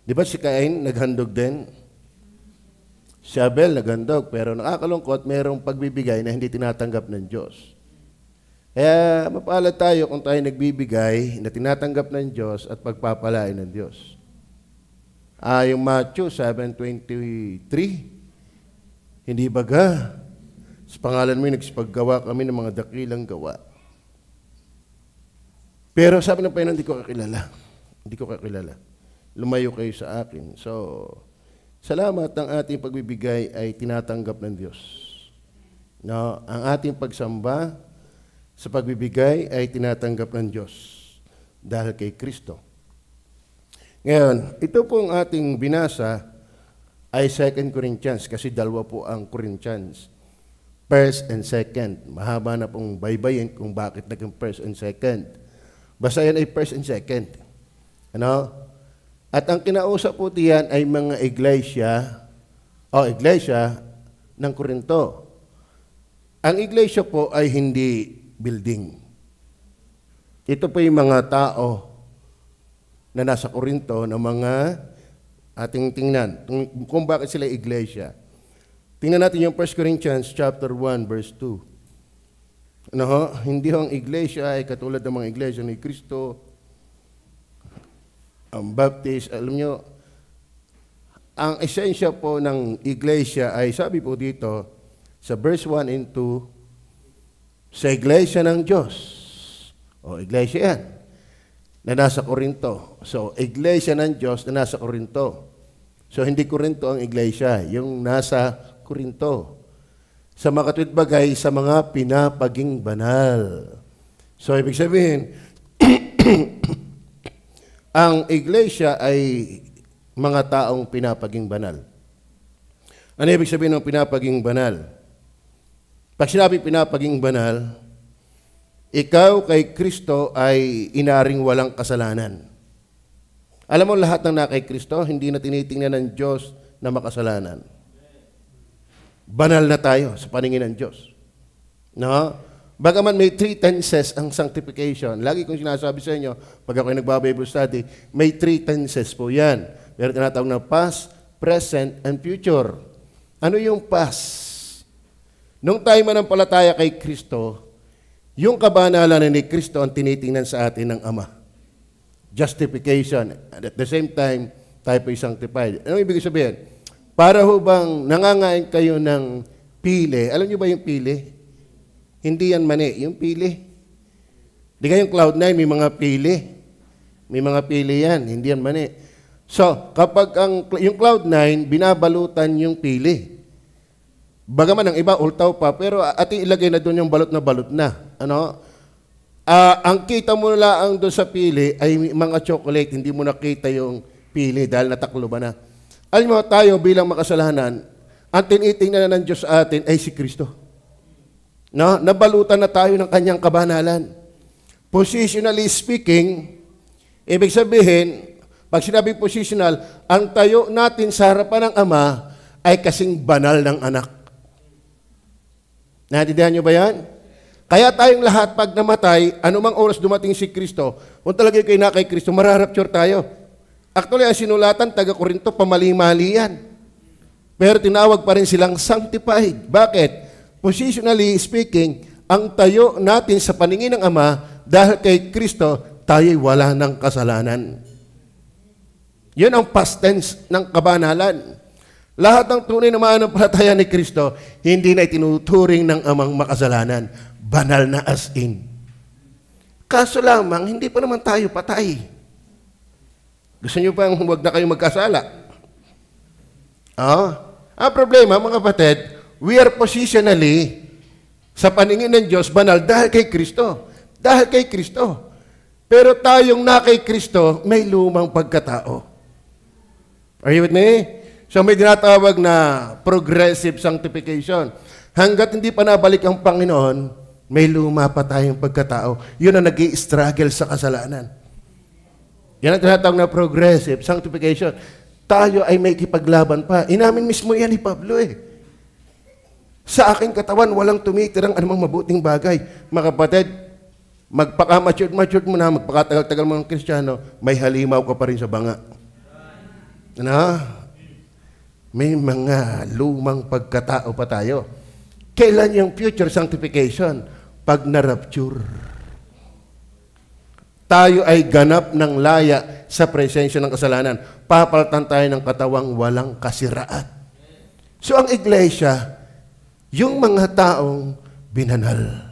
Di ba si Cain naghandog din? Si Abel naghandog, pero nakakalungkot, mayroong pagbibigay na hindi tinatanggap ng Diyos. Kaya mapalad tayo kung tayo nagbibigay na tinatanggap ng Diyos at pagpapalain ng Diyos. Yung Matthew 7:23, hindi baga, sa pangalan mo nagsipaggawa kami ng mga dakilang gawa. Pero sabi ng Panginoon, hindi ko kakilala. Hindi ko kakilala. Lumayo kayo sa akin. So, salamat ang ating pagbibigay ay tinatanggap ng Diyos. No, ang ating pagsamba sa pagbibigay ay tinatanggap ng Diyos dahil kay Kristo. Ngayon, ito pong ating binasa ay 2 Corinthians kasi dalawa po ang Corinthians. First and second. Mahaba na pong baybayin kung bakit naging first and second. Basta yan ay first and second. Ano? At ang kinausap po diyan ay mga iglesia ng Korinto. Ang iglesia po ay hindi building. Ito po yung mga tao na nasa Korinto na mga ating tingnan kung bakit sila iglesia. Tingnan natin yung 1 Corinthians chapter 1 verse 2. Hindi ang iglesia ay katulad ng mga iglesia ni Kristo, ang Baptist. Alam nyo, ang esensya po ng iglesia ay sabi po dito sa verse 1 and 2, sa iglesia ng Diyos. O iglesia yan na nasa Korinto. So, iglesia ng Diyos na nasa Korinto. So, hindi Korinto ang iglesia, yung nasa Korinto. Sa makatwid bagay, sa mga pinapaging banal. So, ibig sabihin, ang iglesia ay mga taong pinapaging banal. Ano ibig sabihin ng pinapaging banal? Pag sinabi pinapaging banal, ikaw kay Kristo ay inaring walang kasalanan. Alam mo, lahat ng na kay Kristo, hindi na tinitingnan ng Diyos na makasalanan. Banal na tayo sa paningin ng Diyos. No? Bagaman may 3 tenses ang sanctification. Lagi kong sinasabi sa inyo, pag ako'y nagba-Bible study, may 3 tenses po yan. Meron tinatawag na past, present, and future. Ano yung past? Nung tayo manampalataya kay Kristo, yung kabanalan ni Kristo ang tinitingnan sa atin ng Ama. Justification. And at the same time, tayo po sanctified. Ano ibig sabihin? Para ho bang nangangain kayo ng pili? Alam niyo ba yung pili? Hindi yan mani, yung pili. Di kayong Cloud9, may mga pili. May mga pili yan, hindi yan mani. So, kapag yung Cloud9, binabalutan yung pili. Bagaman ang iba, ultaw pa, pero ating ilagay na doon yung balot na. Ano? Ang kita mo lang doon sa pili ay mga chocolate, hindi mo nakita yung pili dahil nataklo ba na. Alam mo, tayo bilang makasalanan, ang tinitingnan na ng Diyos sa atin ay si Kristo. No? Nabalutan na tayo ng kanyang kabanalan. Positionally speaking, ibig sabihin, pag sinabi positional, ang tayo natin sa harapan ng Ama ay kasing banal ng anak. Naintindihan nyo ba yan? Kaya tayong lahat pag namatay, anumang oras dumating si Kristo, kung talaga kayo na kay Kristo, mararapture tayo. Actually, ang sinulatan, taga-Korinto, pamali-mali yan. Pero tinawag pa rin silang sanctified. Bakit? Positionally speaking, ang tayo natin sa paningin ng Ama, dahil kay Kristo, tayo'y wala ng kasalanan. Yun ang past tense ng kabanalan. Lahat ng tunay na mananampalataya ni Kristo, hindi na itinuturing ng Amang makasalanan. Banal na as in. Kaso lamang, hindi pa naman tayo patay. Gusto nyo bang huwag na kayo magkasala? Ang problema, mga kapatid, we are positionally sa paningin ng Diyos banal dahil kay Kristo. Dahil kay Kristo. Pero tayong na kay Kristo, may lumang pagkatao. Are you with me? So may dinatawag na progressive sanctification. Hanggat hindi pa nabalik ang Panginoon, may luma pa tayong pagkatao. Yun ang nag-i-struggle sa kasalanan. Yan ang tinatawag na progressive sanctification. Tayo ay may kipaglaban pa. Inamin mismo yan ni Pablo eh. Sa aking katawan, walang tumitirang anumang mabuting bagay. Mga kapatid, magpaka-matured mo na, magpakatagal-tagal mo ng Kristiyano, may halimaw ka pa rin sa banga. Ano? May mga lumang pagkatao pa tayo. Kailan yung future sanctification? Pag na-rapture. Tayo ay ganap ng laya sa presensya ng kasalanan. Papalitan tayo ng katawang walang kasiraan. So ang iglesia, yung mga taong binanal.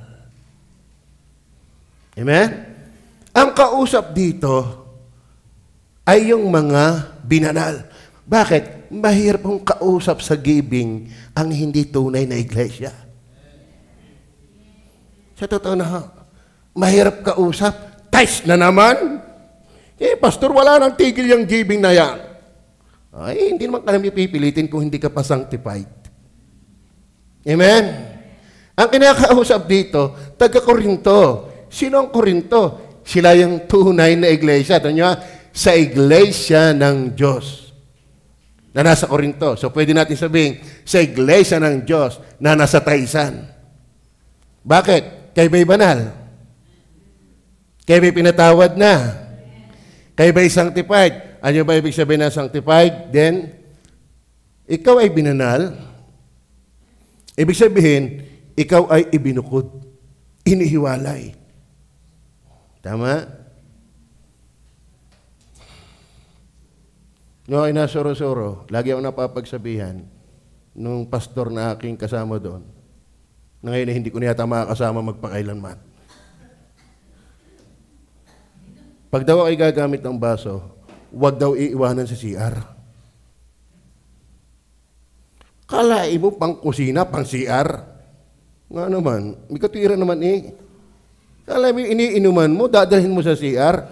Amen? Ang kausap dito ay yung mga binanal. Bakit? Mahirap pong kausap sa giving ang hindi tunay na iglesia. Sa totoo na, mahirap kausap. Tais na naman. Pastor, wala nang tigil yung giving na yan. Ay, hindi naman kami pipilitin kung hindi ka pa sanctified. Amen? Ang kinakausap dito, taga-Korinto. Sino ang Korinto? Sila yung tunay na iglesia. Ito nyo, sa iglesia ng Diyos na nasa Korinto. So, pwede natin sabihin, sa iglesia ng Diyos na nasa Taisan. Bakit? Kayo ba'y banal? Kayo ba'y pinatawad na? Kayo ba'y sanctified? Ano ba ibig sabihin na sanctified? Then, ikaw ay binanal. Ibig sabihin, ikaw ay ibinukod. Inihiwalay. Tama? No, ay nasoro-soro. Lagi ako napapagsabihan nung pastor na aking kasama doon, na ngayon hindi ko niyata makakasama magpakailanman. Pag daw ay gagamit ng baso, huwag daw iiwanan sa CR. Kalain mo pang kusina, pang CR. Nga naman, may katwira naman eh. Kalain mo iniinuman mo, dadalhin mo sa CR,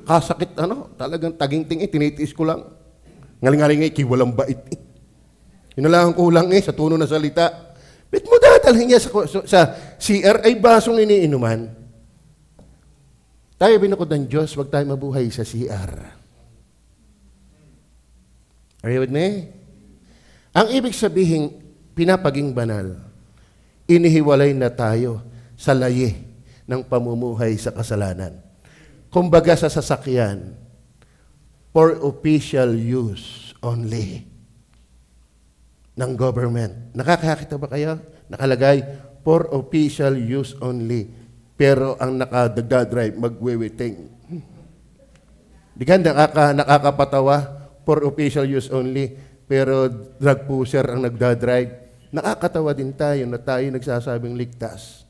kasakit talagang taging-ting tinitiis ko lang. Ngaling-ngaling walang bait eh. Yun na lang ang kulang sa tono na salita. Ba't mo dadalhin niya sa CR ay basong iniinuman? Tayo binukod ng Diyos, wag tayo mabuhay sa CR. Are you with me? Ang ibig sabihin, pinapaging banal, inihiwalay na tayo sa layi ng pamumuhay sa kasalanan. Kumbaga sa sasakyan, for official use only ng government. Nakakakita ba kayo? Nakalagay, for official use only. Pero ang nakadagdadrive, magweweting. Di ka nakakapatawa, for official use only, pero drug pusher ang nagdadrive. Nakakatawa din tayo na tayo nagsasabing ligtas.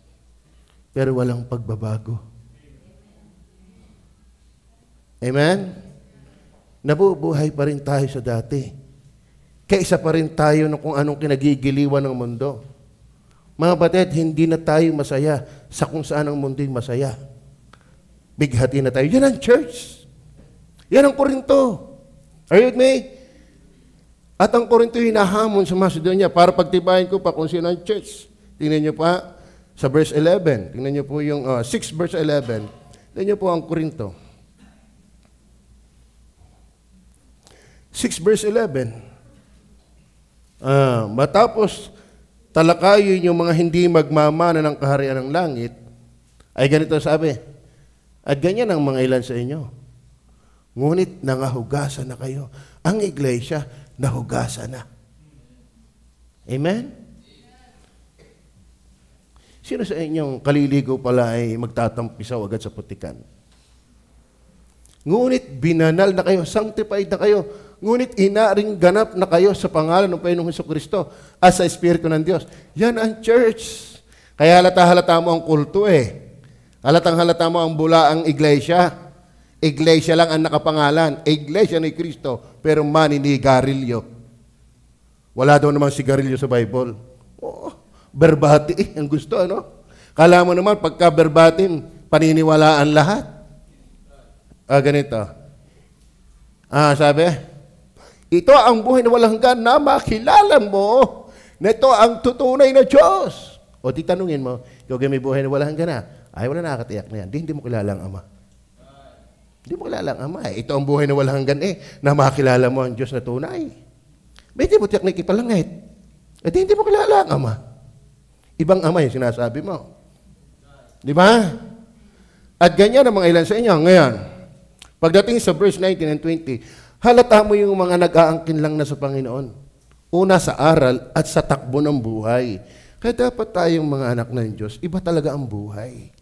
Pero walang pagbabago. Amen? Nabubuhay pa rin tayo sa dati. Kaisa pa rin tayo ng kung anong kinagigiliwan ng mundo. Mga batid, hindi na tayo masaya sa kung saan ang mundo'y masaya. Bighati na tayo. Yan ang church. Yan ang Korinto. Are you with me? At ang Korinto hinahamon sa Macedonia para pagtibayin ko pa kung sino ang church. Tingnan niyo pa sa verse 11. Tingnan niyo po yung 6 verse 11. Tingnan niyo po ang Korinto. 6 verse 11. Matapos talakayin yung mga hindi magmamana ng kaharian ng langit, ay ganito sabi, at ganyan ang mga ilan sa inyo. Ngunit nangahugasan na kayo. Ang iglesia, nahugasan na. Amen? Sino sa inyong kaliligo pala ay magtatampisaw agad sa putikan? Ngunit binanal na kayo, sanctified na kayo, ngunit inaring ganap na kayo sa pangalan ng Panginoong Hesukristo at sa Espiritu ng Diyos. Yan ang church. Kaya halata-halata mo ang kulto eh. Halatang-halata mo ang bulaang iglesia. Iglesia lang ang nakapangalan. Iglesia ni Kristo, pero maninigarilyo. Wala daw namang sigarilyo sa Bible. Oh, berbati ang gusto, ano? Kala mo naman, pagka verbatim, paniniwalaan lahat. Ganito. Sabi, ito ang buhay na walang hanggan na makilala mo na ito ang tutunay na Diyos. O di tanungin mo, ikaw may buhay na walang hanggan na. Ay, wala nakakatiyak na yan. Hindi mo kilala ang Ama. Hindi mo kilala ang Ama. Ito ang buhay na walang hanggan na makilala mo ang Diyos na tunay. May hindi mo tiyak na ikipalangit. Hindi mo kilala ang Ama. Ibang Ama yung sinasabi mo. Di ba? At ganyan ang mga ilan sa inyo. Ngayon, pagdating sa verse 19 and 20, Halata mo yung mga nag-aangkin lang na sa Panginoon. Una sa aral at sa takbo ng buhay. Kaya dapat tayong mga anak ng Diyos, iba talaga ang buhay.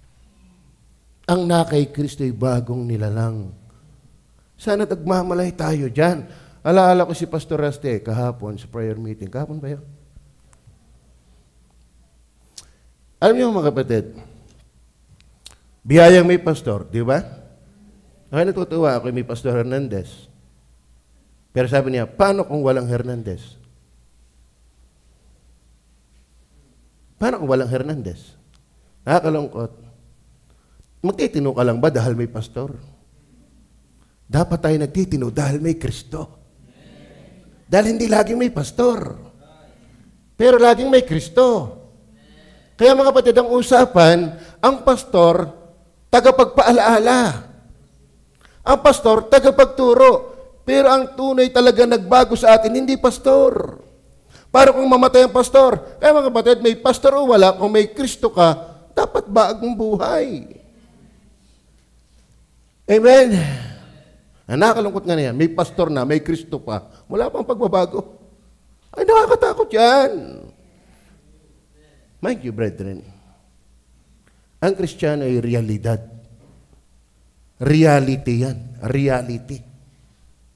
Ang nakay Kristo ay bagong nilalang. Sana nagmamalay tayo dyan. Alaala ko si Pastor Raste kahapon sa prayer meeting. Kahapon ba yun? Alam niyo mga kapatid, biyayang may pastor, di ba? Ay, natutuwa ako may Pastor Hernandez. Pero sabi niya, paano kung walang Hernandez? Paano kung walang Hernandez? Nakakalungkot. Magtitino ka lang ba dahil may pastor? Dapat tayo nagtitino dahil may Kristo. Dahil hindi laging may pastor. Pero laging may Kristo. Kaya mga kapatid, ang usapan, ang pastor, tagapagpaalaala. Ang pastor, tagapagturo. Pero ang tunay talaga nagbago sa atin, hindi pastor. Para kung mamatay ang pastor, kaya mga kapatid, may pastor o wala, kung may Kristo ka, dapat bagong buhay. Amen. Nakakalungkot nga na yan. May pastor na, may Kristo pa. Wala pang pagbabago. Ay, nakakatakot yan. Mind you, brethren, ang Kristiyano ay realidad. Reality yan. Reality.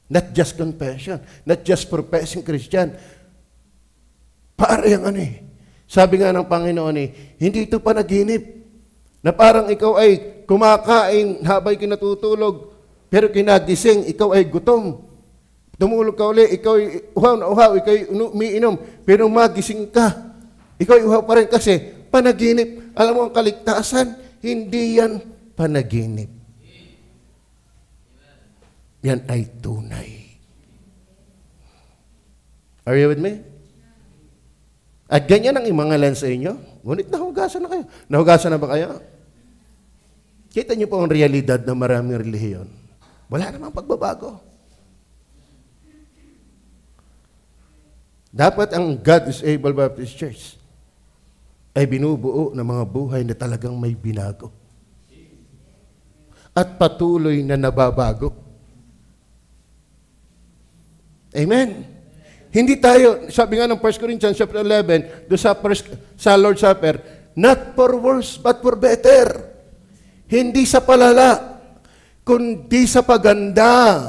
Not just confession. Not just professing Christian. Para yung sabi nga ng Panginoon hindi ito panaginip. Na parang ikaw ay kumakain habang kinatutulog, pero kinagising, ikaw ay gutom. Tumulog ka uli, ikaw ay uhaw na uhaw, ikaw ay umiinom, pero magising ka. Ikaw ay uhaw pa rin kasi panaginip. Alam mo ang kaligtasan, hindi yan panaginip. Yan ay tunay. Are you with me? At ganyan ang imangalan sa inyo. Ngunit nahugasan na kayo. Nahugasan na ba kayo? Kita niyo po ang realidad ng maraming relihiyon. Wala namang pagbabago. Dapat ang God is Able Baptist Church ay binubuo ng mga buhay na talagang may binago. At patuloy na nababago. Amen. Hindi tayo, sabi nga ng 1 Corinthians chapter 11, doon sa Lord's Supper, not for worse, but for better. Hindi sa palala, kundi sa paganda.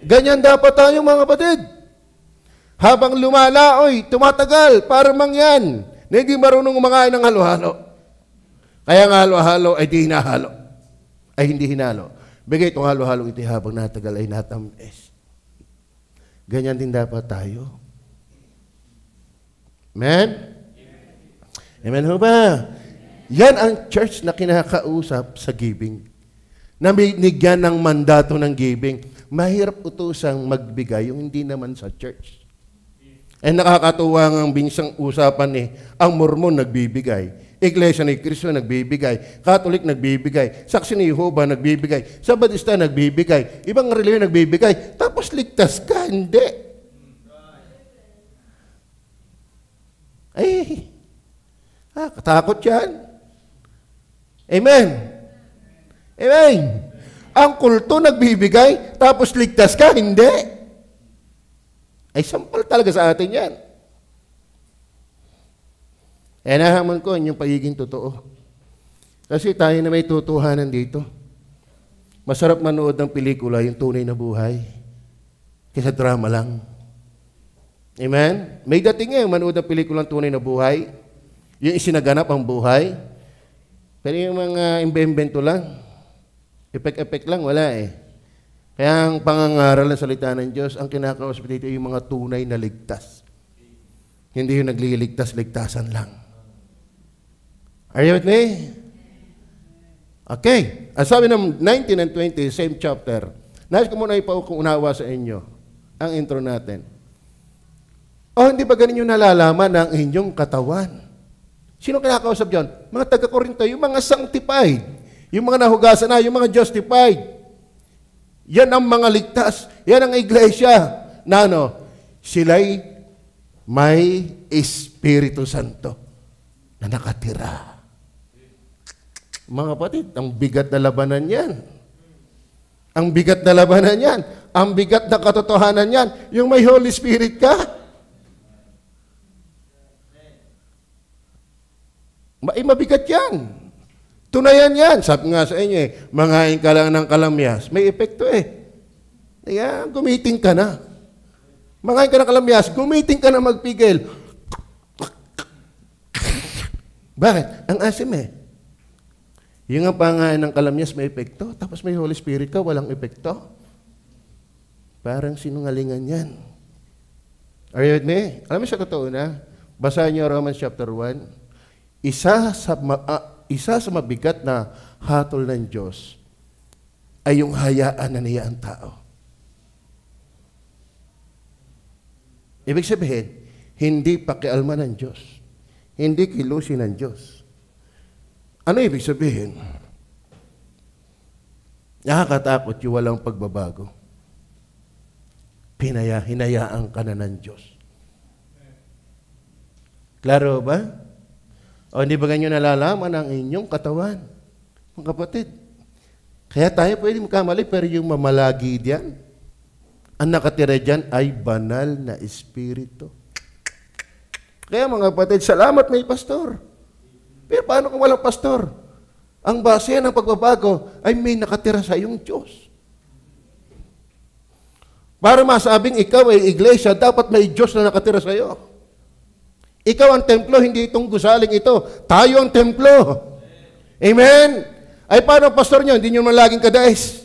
Ganyan dapat tayo mga kapatid. Habang lumalaoy, tumatagal, para mangyan, na hindi marunong kumakain ng halo-halo. Kaya nga halo-halo ay di hinahalo. Ay hindi hinalo. Bigay itong halo-halo ito habang natagal ay natamis. Ganyan din dapat tayo. Amen? Amen ho ba? Yan ang church na kinakausap sa giving. Namigyan ng mandato ng giving. Mahirap utusang magbigay yung hindi naman sa church. Nakakatuwa ng binsang usapan ang Mormon nagbibigay. Iglesia ni Cristo nagbibigay. Catholic nagbibigay. Saksi ni Jehovah nagbibigay. Sabadista nagbibigay. Ibang relihiyon nagbibigay. Tapos ligtas ka. Hindi. Ay, katakot yan. Amen. Amen. Ang kulto nagbibigay, tapos ligtas ka. Hindi. Ay, sampal talaga sa atin yan. Nahamon ko yung pagiging totoo. Kasi tayo na may tutuhanan dito. Masarap manood ng pelikula, yung tunay na buhay. Kaysa drama lang. Amen? May dating manood ng pelikula ng tunay na buhay. Yung isinaganap ang buhay. Pero yung mga imbento lang, epek-epek lang, wala Kaya ang pangangaral ng salita ng Diyos, ang kinakausap dito yung mga tunay na ligtas. Hindi yung nagliligtas-ligtasan lang. Are you with me? Okay. Ang sabi ng 19 and 20, same chapter. Nais ko muna ipaunawa sa inyo ang intro natin. Hindi ba ganun yung nalalaman ng inyong katawan? Sino kinakausap dyan? Mga taga-Korinto, yung mga sanctified. Yung mga nahugasan na, yung mga justified. Yan ang mga ligtas. Yan ang iglesia na sila'y may Espiritu Santo na nakatira. Mga kapatid, ang bigat na labanan yan. Ang bigat na labanan yan. ang bigat na katotohanan yan, yung may Holy Spirit ka. Mabigat yan. Tunayan yan. Sabi nga sa inyo mangain ka lang ng kalamyas. May epekto Kaya gumiting ka na. Mangain ka ng kalamyas, gumiting ka na magpigil. Bakit? Ang asim Yung ang pangain ng kalamyas may epekto, tapos may Holy Spirit ka, walang epekto. Parang sinungalingan yan. Are you with me? Alam mo sa totoo na, basahin niyo Romans chapter 1, isa sa mabigat na hatol ng Diyos ay yung hayaan na niya ang tao. Ibig sabihin, hindi pakialma ng Diyos. Hindi kilusin ng Diyos. Ano ibig sabihin? Nakakatakot yung walang pagbabago. Hinayaan ka na ng Diyos. Klaro ba? O hindi ba ganyan nalalaman ang inyong katawan? Mga kapatid, kaya tayo pwede magkamali, pero yung mamalagi diyan, ang nakatira diyan ay banal na espiritu. Kaya mga kapatid, salamat may pastor. Pero paano kung walang pastor? Ang base ng pagbabago ay may nakatira sa iyong Diyos. Para masabing ikaw ay iglesia, dapat may Diyos na nakatira sa iyo. Ikaw ang templo, hindi itong gusaling ito. Tayo ang templo. Amen? Ay paano pastor nyo? Hindi nyo naman laging kadais.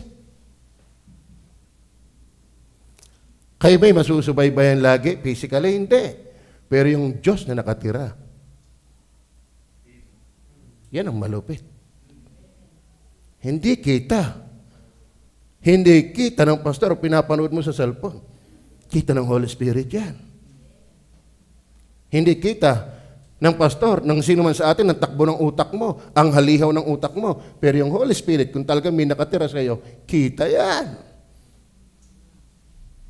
Kayo ba'y masusubaybayan lagi? Physically, hindi. Pero yung Diyos na nakatira, yan ang malupit. Hindi kita. Hindi kita ng pastor pinapanood mo sa cellphone. Kita ng Holy Spirit yan. Hindi kita ng pastor, ng sino man sa atin, ng takbo ng utak mo, ang halihaw ng utak mo. Pero yung Holy Spirit, kung talagang may nakatira sa iyo, kita yan.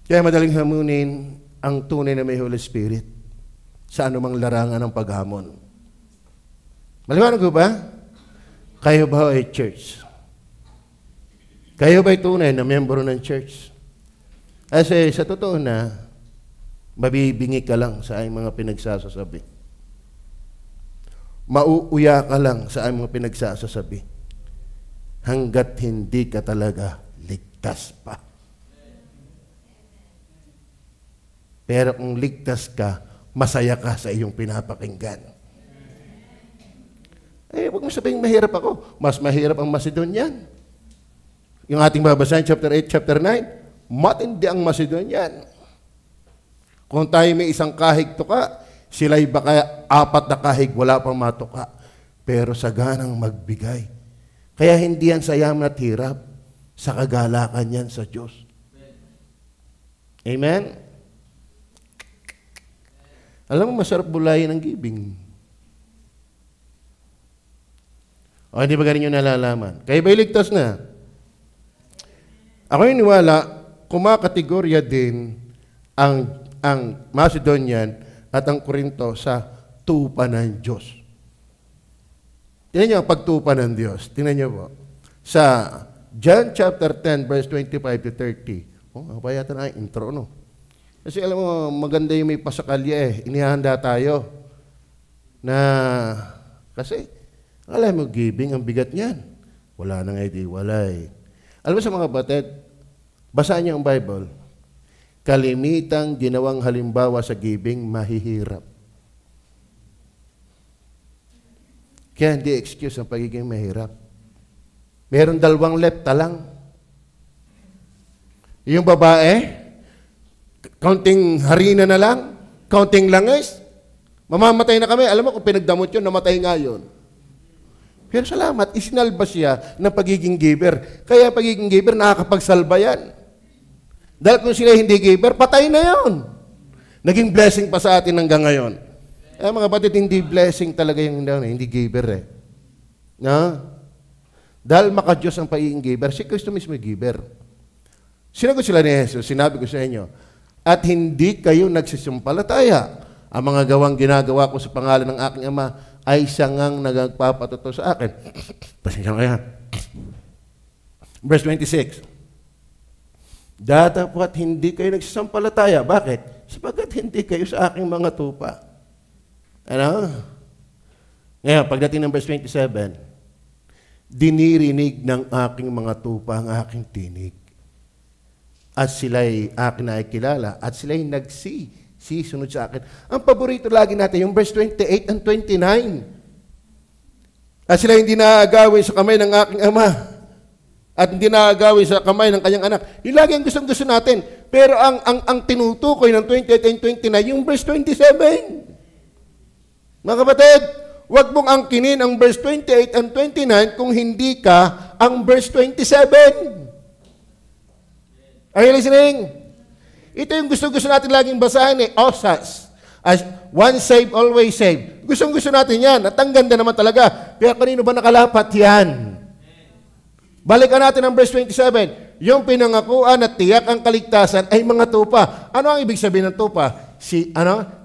Kaya madaling hamunin ang tunay na may Holy Spirit sa anumang larangan ng paghamon. Maliwanag ko ba? Kayo ba ay church? Kayo ba'y tunay na miyembro ng church? Kasi sa totoo na, mabibingi ka lang sa aming mga pinagsasasabi. Mauuya ka lang sa aming mga pinagsasasabi. Hanggat hindi ka talaga ligtas pa. Pero kung ligtas ka, masaya ka sa iyong pinapakinggan. Huwag mo sabihin mahirap ako. Mas mahirap ang Macedonian. Yung ating babasahin, chapter 8, chapter 9, matindi ang Macedonian. Kung tayo may isang kahig tuka, sila'y baka 4 na kahig, wala pang matuka. Pero saganang magbigay. Kaya hindi yan sayaman at hirap. Sa kagalakan yan sa Diyos. Amen? Alam mo, masarap bulayin ang giving. O, hindi ba ganun yung nalalaman? Kayo ba'y ligtas na? Ako yung niwala, kumakategorya din ang Macedonian at ang Corinto sa tupa ng Diyos. Tingnan niyo ang pagtupa ng Diyos. Tingnan niyo po. Sa John chapter 10, verse 25 to 30. Apa yata na intro, no? Kasi alam mo, maganda yung may pasakalya Inihanda tayo. Kasi, alam mo, giving, ang bigat niyan. Wala nang wala Alam mo sa mga batid, basahin niyo ang Bible. Kalimitang ginawang halimbawa sa giving, mahihirap. Kaya hindi excuse ang pagiging mahirap. Meron 2 lepta lang. Yung babae, kaunting harina na lang, kaunting langis, mamamatay na kami. Alam mo kung pinagdamot yun, namatay nga yun. Pero salamat, isinalba siya ng pagiging giver. Kaya pagiging giver, nakakapagsalba yan. Dahil kung sila hindi giver, patay na yon. Naging blessing pa sa atin hanggang ngayon. Mga kapatid, hindi blessing talaga yung hindi giver No? Dahil maka-Diyos ang pagiging giver, si Kristo mismo yung giver. Sinagot sila ni Jesus, sinabi ko sa inyo, at hindi kayo nagsisimpalataya. Ang mga gawang ginagawa ko sa pangalan ng aking Ama, ay siyang nagpapatuto sa akin. Pasensya kaya. Verse 26. Datapwat hindi kayo nagsasampalataya. Bakit? Sapagkat hindi kayo sa aking mga tupa. Ano? Ngayon, pagdating ng verse 27, dinirinig ng aking mga tupa ang aking tinig. At sila'y akin na ikilala. At sila'y nagsisunod sa akin. Ang paborito lagi natin, yung verse 28 and 29. At sila'y hindi naagawin sa kamay ng aking ama. At hindi naagawin sa kamay ng kanyang anak. Yung lagi ang gusto natin. Pero ang tinutukoy ng 28 and 29, yung verse 27. Mga kapatid, huwag mong angkinin ang verse 28 and 29 kung hindi ka ang verse 27. Are you listening? Ito yung gusto natin laging basahin Osas. As one saved, always saved. Gusto natin yan. At ang ganda naman talaga. Pero kanino ba nakalapat yan? Balikan natin ang verse 27. Yung pinangakuan at tiyak ang kaligtasan ay mga tupa. Ano ang ibig sabihin ng tupa?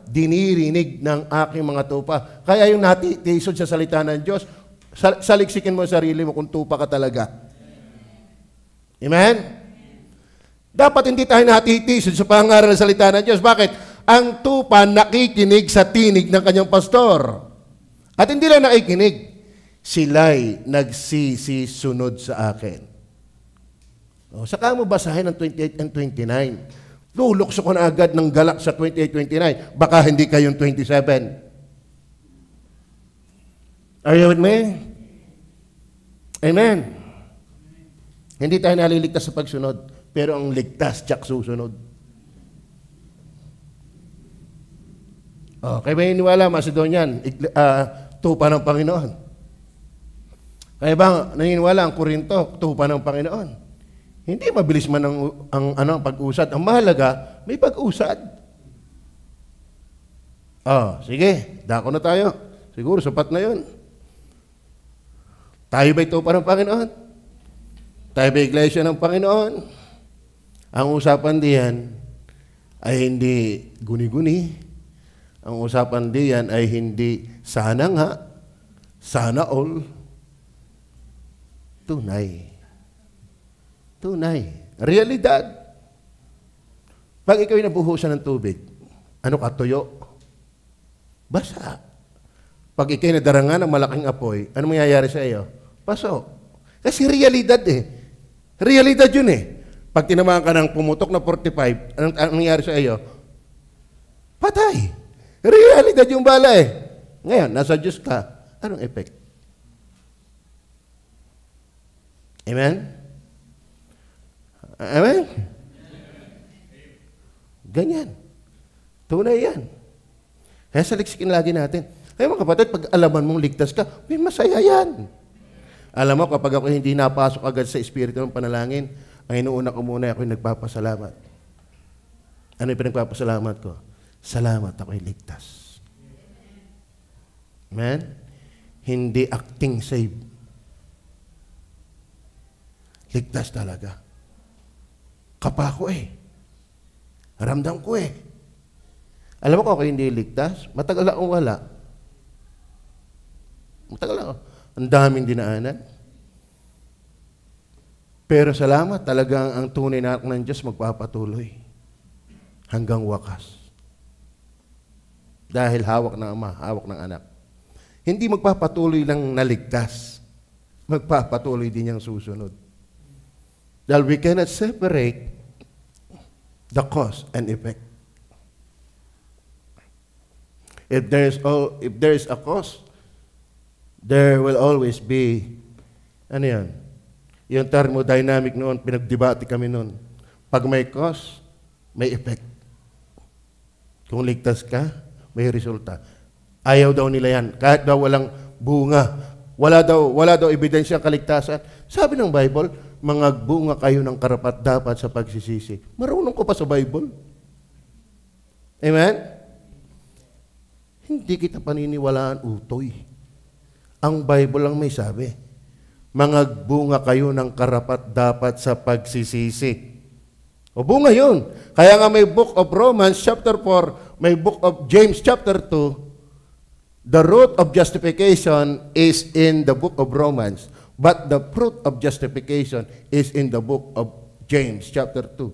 Dinirinig ng aking mga tupa. Kaya yung natitisod sa salita ng Diyos, saliksikin mo ang sarili mo kung tupa ka talaga. Amen? Dapat hindi tayo natitisod sa pangaral ng salita ng Diyos. Bakit? Ang tupa nakikinig sa tinig ng kanyang pastor. At hindi lang nakikinig, sila'y nagsisisunod sa akin. Saka mo basahin ang 28 and 29. Lulukso ko na agad ng galak sa 28-29. Baka hindi kayong 27. Are you with me? Amen. Hindi tayo naliligtas sa pagsunod, pero ang ligtas tiyak susunod. Kaya may iniwala, Macedonian, tupa ng Panginoon. Kaya ba naniniwala ang Korinto, tupa ng Panginoon? Hindi mabilis man ang pag-usad. Ang mahalaga, may pag-usad. Sige, dako na tayo. Siguro sapat na yun. Tayo ba'y tupa ng Panginoon? Tayo ba'y iglesia ng Panginoon? Ang usapan diyan ay hindi guni-guni. Ang usapan diyan ay hindi sana nga, sana all. Tunay. Realidad. Pag ikaw ay nabuhusan ng tubig, ano ka, tuyo? Basa. Pag ikaw ay nadarangan ng malaking apoy, ano mangyayari sa iyo? Paso. Kasi realidad Realidad yun Pag tinamaan ka ng pumutok na 45, anong nangyayari sa iyo? Patay. Realidad yung bala Ngayon, nasa Diyos ka, anong effect? Amen? Amen? Ganyan. Tunay yan. Kaya saliksikin lagi natin. Kaya mga kapatid, pag alaman mong ligtas ka, may masaya yan. Alam mo, kapag ako hindi napasok agad sa espiritu ng panalangin, ang inuuna ko muna, ako'y nagpapasalamat. Ano yung pinagpapasalamat ko? Salamat, ako'y ligtas. Amen? Hindi acting save. Ligtas talaga. Kapako Ramdam ko Alam mo ko ako hindi ligtas, matagal akong wala. Matagal ako. Ang daming dinaanan. Pero salamat, talagang ang tunay na anak ng Diyos magpapatuloy hanggang wakas. Dahil hawak ng Ama, hawak ng Anak. Hindi magpapatuloy lang naligtas. Magpapatuloy din niyang susunod. Dahil we cannot separate the cause and effect. If there is a cause, there will always be, ano yan? Yung thermodynamic noon, pinagdebate kami noon. Pag may cause, may effect. Kung ligtas ka, may resulta. Ayaw daw nila yan. Kahit daw walang bunga. Wala daw ebidensya ang kaligtasan. Sabi ng Bible, mangagbunga kayo ng karapat-dapat sa pagsisisi. Marunong ko pa sa Bible. Amen? Hindi kita paniniwalaan utoy. Ang Bible lang may sabi, mangagbunga kayo ng karapat-dapat sa pagsisisi. O bunga yun. Kaya nga may book of Romans chapter 4, may book of James chapter 2, the root of justification is in the book of Romans, but the fruit of justification is in the book of James chapter 2.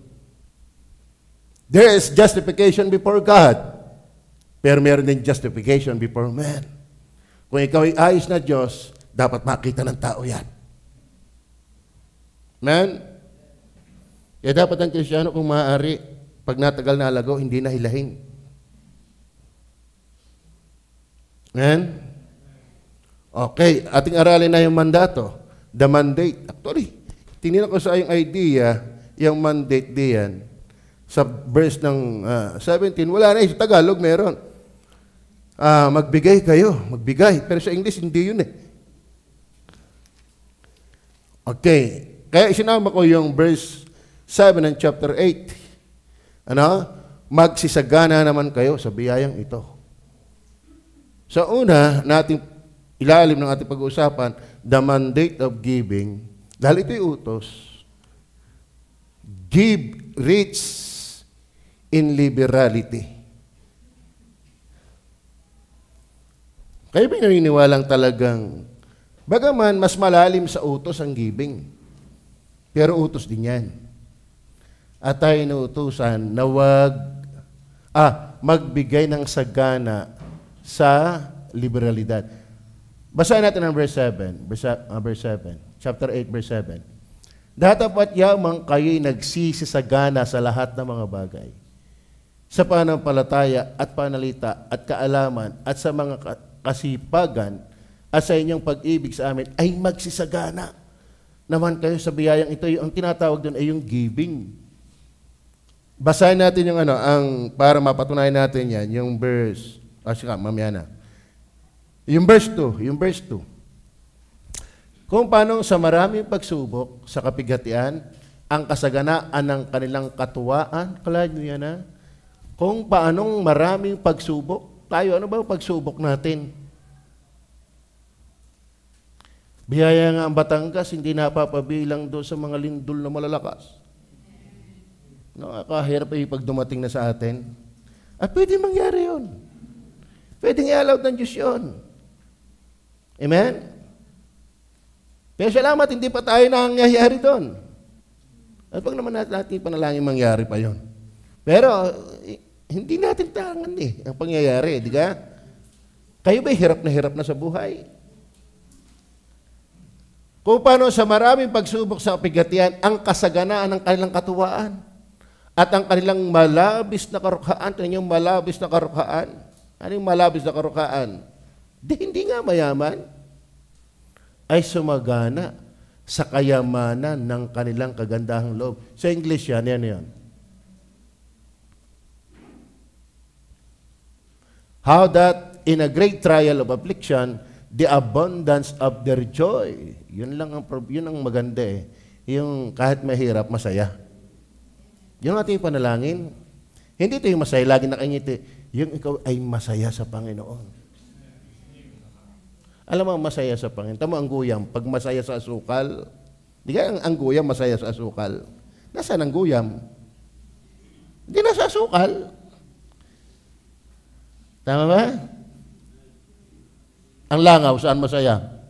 There is justification before God. Pero meron din justification before man. Kung ikaw ay ayos na Diyos, dapat makita ng tao yan. Man? Kaya dapat ang Kristiyano kung maaari, pag natagal na alago, hindi na hilahin. Man? Okay, ating aralin na yung mandato. The mandate. Actually, tingnan ko sa yung idea, yung mandate diyan. Sa verse ng 17, wala na. Sa Tagalog, meron. Magbigay kayo. Magbigay. Pero sa English, hindi yun eh. Okay. Kaya isinama ko yung verse 7 ng chapter 8. Ano? Magsisagana naman kayo sa biyayang ito. Sa una, nating ilalim ng ating pag-uusapan, the mandate of giving. Dahil ito'y utos. Give rich in liberality. Kayo ba naniniwalang talagang, bagaman mas malalim sa utos ang giving, pero utos din yan. At tayo inuutusan na magbigay ng sagana sa liberalidad. Basahin natin ang verse 7. Verse 7. Chapter 8, verse 7. Datapat yamang kayo'y nagsisisagana sa lahat ng mga bagay. Sa panampalataya at panalita at kaalaman at sa mga kasipagan at sa inyong pag-ibig sa amin ay magsisagana naman kayo sa biyayang ito. Ang tinatawag doon ay yung giving. Basahin natin yung para mapatunayan natin yan, yung verse, mamaya na. Yung verse 2, Kung paano sa maraming pagsubok sa kapigatian, ang kasaganaan ng kanilang katuwaan, kala nyo yan ha? Kung paanong maraming pagsubok, tayo, ano ba ang pagsubok natin? Biyaya nga ang Batangas, hindi napapabilang doon sa mga lindol na malalakas. Nakakahirap ay pag dumating na sa atin. At pwede mangyari yun. Pwedeng i-allow ng Diyos yun. Amen? Pero salamat, hindi pa tayo nangyayari doon. At pag naman natin panalangin mangyari pa yon. Pero, hindi natin tangan ang pangyayari, di ka? Kayo ba'y hirap na sa buhay? Kung paano sa maraming pagsubok sa kapigatian, ang kasaganaan ng kanilang katuwaan at ang kanilang malabis na karukhaan. Ito yung malabis na karukhaan. Ano yung malabis na karukhaan? Hindi nga mayaman, ay sumagana sa kayamanan ng kanilang kagandahang loob. Sa English yan. How that in a great trial of affliction, the abundance of their joy. Yun ang maganda eh. Yung kahit mahirap, masaya. Yung ating panalangin, hindi ito yung masaya, lagi nakangiti. Yung ikaw ay masaya sa Panginoon. Alam mo, masaya sa Panginoon. Tama ang guyam, pag masaya sa asukal, di ka ang guyam masaya sa asukal. Nasaan ang guyam? Hindi nasa asukal. Tama ba? Ang langaw, saan masaya?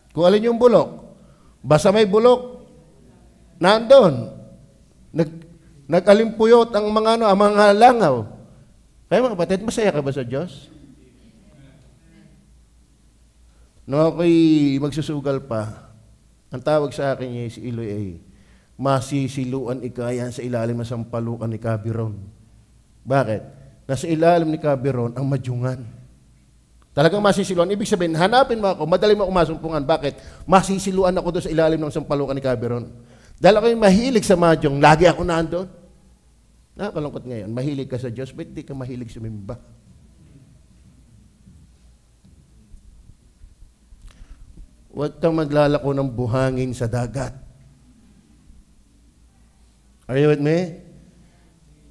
Kung alin yung bulok, basta may bulok, nandun. Nag-alimpuyot ang mga langaw. Kaya mga kapatid, masaya ka ba sa Diyos? Nung ako'y magsusugal pa, ang tawag sa akin niya si Iloy ay, masisiluan ikayan sa ilalim ng sampalukan ni Cabiron. Bakit? Nasa ilalim ni Cabiron ang madyungan. Talagang masisiluan. Ibig sabihin, hanapin mo ako, madali mo ako masumpungan. Bakit? Masisiluan ako doon sa ilalim ng sampalukan ni Cabiron. Dahil ako'y mahilig sa madyong, lagi ako nandun. Nakakalungkot ngayon, mahilig ka sa Diyos, ba't di ka mahilig sumimba? Huwag kang maglalako ng buhangin sa dagat. Are you with me?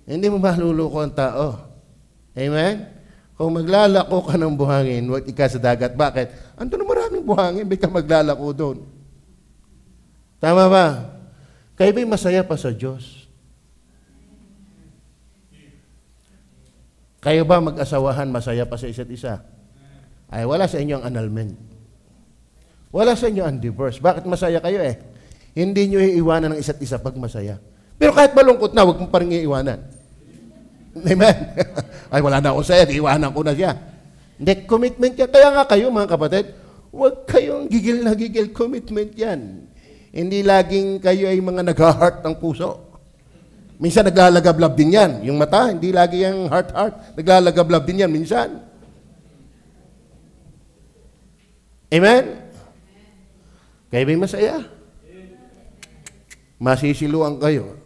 Hindi mo maluluko ang tao. Amen? Kung maglalako ka ng buhangin, huwag ika sa dagat. Bakit? Ando na maraming buhangin, ba't ka maglalako doon? Tama ba? Kayo ba'y masaya pa sa Diyos? Kayo ba mag-asawahan, masaya pa sa isa't isa? Ay, wala sa inyo ang annulment. Wala sa inyo ang divorce. Bakit masaya kayo eh? Hindi nyo iiwanan ng isa't isa pag masaya. Pero kahit malungkot na, huwag mo pa rin iiwanan. Amen? Ay, wala na ako sa'yo, iiwanan ko na siya. Hindi, commitment yan. Kaya nga kayo, mga kapatid, huwag kayong gigil na gigil, commitment yan. Hindi laging kayo ay mga nag-heart ng puso. Minsan naglalagablab din yan. Yung mata, hindi lagi yung heart. Naglalagablab din yan minsan. Amen? Kayo ba'y masaya? Masisiluan kayo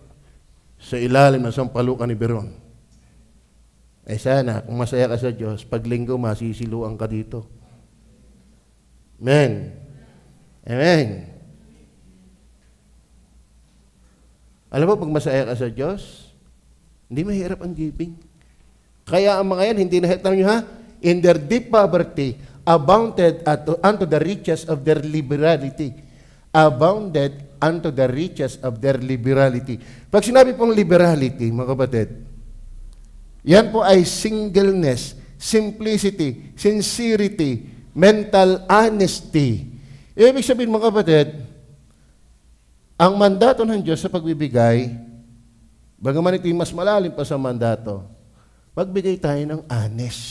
sa ilalim ng sampalukan ni Beron. Eh sana, kung masaya ka sa Diyos, pag linggo, masisiluan ka dito. Amen. Amen. Alam mo, pag masaya ka sa Diyos, hindi mahirap ang giving. Kaya ang mga yan, hindi nahitang nyo ha? In their deep poverty, abounded unto the riches of their liberality. Abounded unto the riches of their liberality. Pag sinabi pong liberality, mga kapatid, yan po ay singleness, simplicity, sincerity, mental honesty. Ibig sabihin, mga kapatid, ang mandato ng Diyos sa pagbibigay, bagaman ito'y mas malalim pa sa mandato, magbigay tayo ng honest,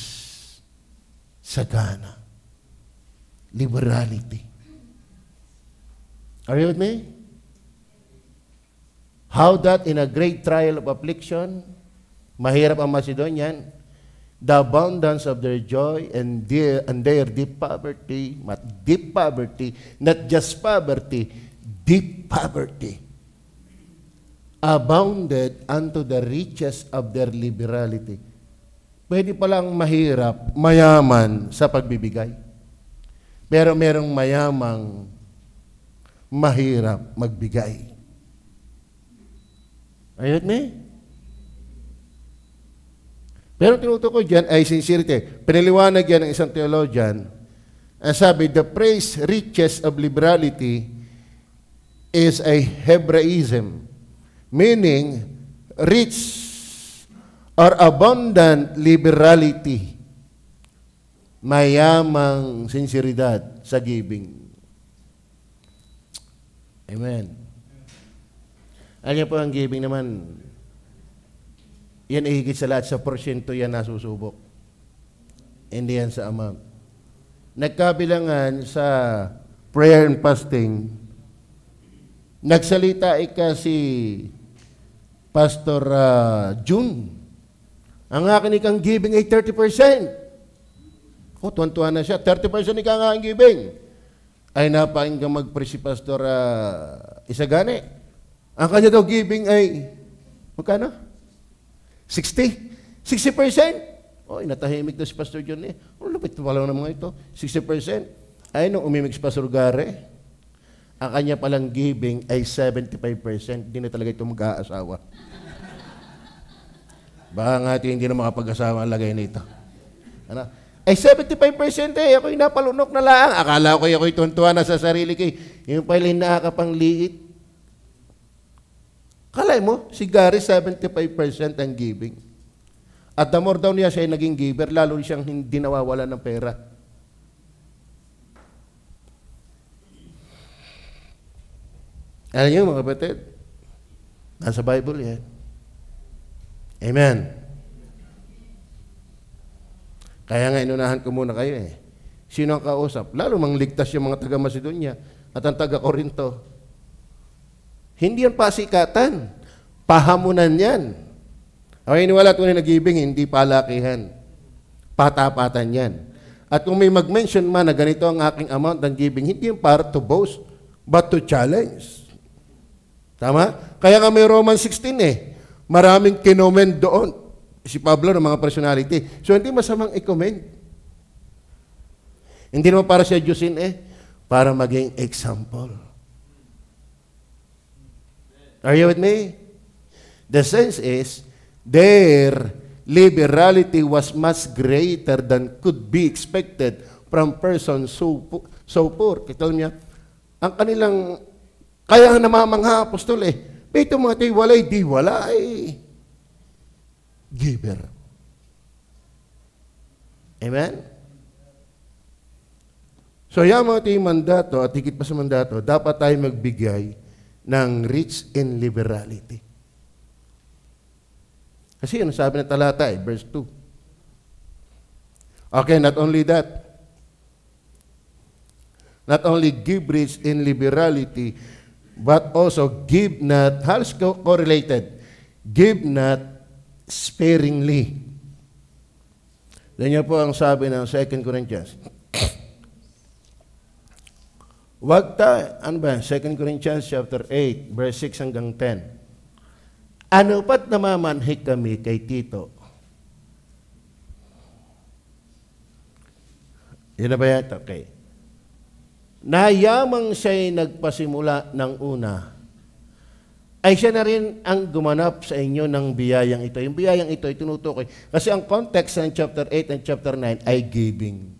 sagana, liberality. Are you with me? How that in a great trial of affliction, mahirap ang Macedonian, the abundance of their joy and their deep poverty, not just poverty, deep poverty, abounded unto the riches of their liberality. Pwede palang mahirap, mayaman sa pagbibigay. Pero merong mayamang mahirap magbigay. Are you with me? Pero tinutukoy dyan ay sincerity. Pinaliwanag yan ng isang theologian. Ang sabi, the praise riches of liberality is a Hebraism, meaning rich or abundant liberality, mayamang sinseridad sa giving. Amen. Alam niyo po, ang giving naman, yan ay higit sa lahat, sa porsyento yan nasusubok. Hindi yan sa amount. Nagkabilangan sa prayer and fasting, nagsalita si Pastor June. Ang akin ikang giving ay 30%. Tuwan-tuwa na siya. 30% ika nga ang giving. Ay napakinggang mag-preach si Pastor Isagane. Ang kanya daw giving ay, magkano? 60%. Oh, natahimik daw si Pastor John eh. Lupit pala ng mga ito. 60%. Ay, nung umimik si Pastor Gare, ang kanya palang giving ay 75%. Hindi na talaga ito mag-aasawa. Baka nga ito hindi na makapag-asawa ang lagay nito. Ano? Ay 75% eh. Ako'y napalunok na lang. Akala ko ako'y tuntua na sa sarili ko. Yung pala yung nakakapangliit. Kalay mo, si Gary 75% ang giving. At the more daw niya siya ay naging giver, lalo siyang hindi nawawala ng pera. Alam niyo mga kapatid, nasa Bible yan. Amen. Kaya nga inunahan ko muna kayo eh. Sino ang kausap? Lalo mangligtas yung mga taga-Macedonia at ang taga-Corinto. Hindi yan pasikatan. Pahamunan yan. Okay, iniwala tunay na giving, hindi palakihan. Patapatan yan. At kung may mag-mention man na ganito ang aking amount ng giving, hindi yan para to boast, but to challenge. Tama? Kaya nga may Romans 16 eh. Maraming kinomen doon. Si Pablo ng mga personality. So hindi masamang i-comment. Hindi naman para sa Diyosin eh. Para maging example. Are you with me? The sense is, their liberality was much greater than could be expected from persons so poor. Kita niya, ang kanilang, kaya namamangha apostol eh, ito mga tayo walay, di walay. Giver. Amen? So yung mga tayo mandato at higit pa sa mandato, dapat tayo magbigay ng rich in liberality. Kasi yun ang sabi ng talata verse 2. Okay, not only that. Not only give rich in liberality, but also give not, halos correlated, give not sparingly. Ganyan po ang sabi ng 2 Corinthians. Wag tayo, ano ba? 2 Corinthians chapter 8, verse 6 hanggang 10. Ano pat namamanhik kami kay Tito? Yun na ba yan? Okay. Nayamang siya'y nagpasimula ng una, ay siya na rin ang gumanap sa inyo ng biyayang ito. Yung biyayang ito ay tinutukoy. Kasi ang context ng chapter 8 and chapter 9 ay giving.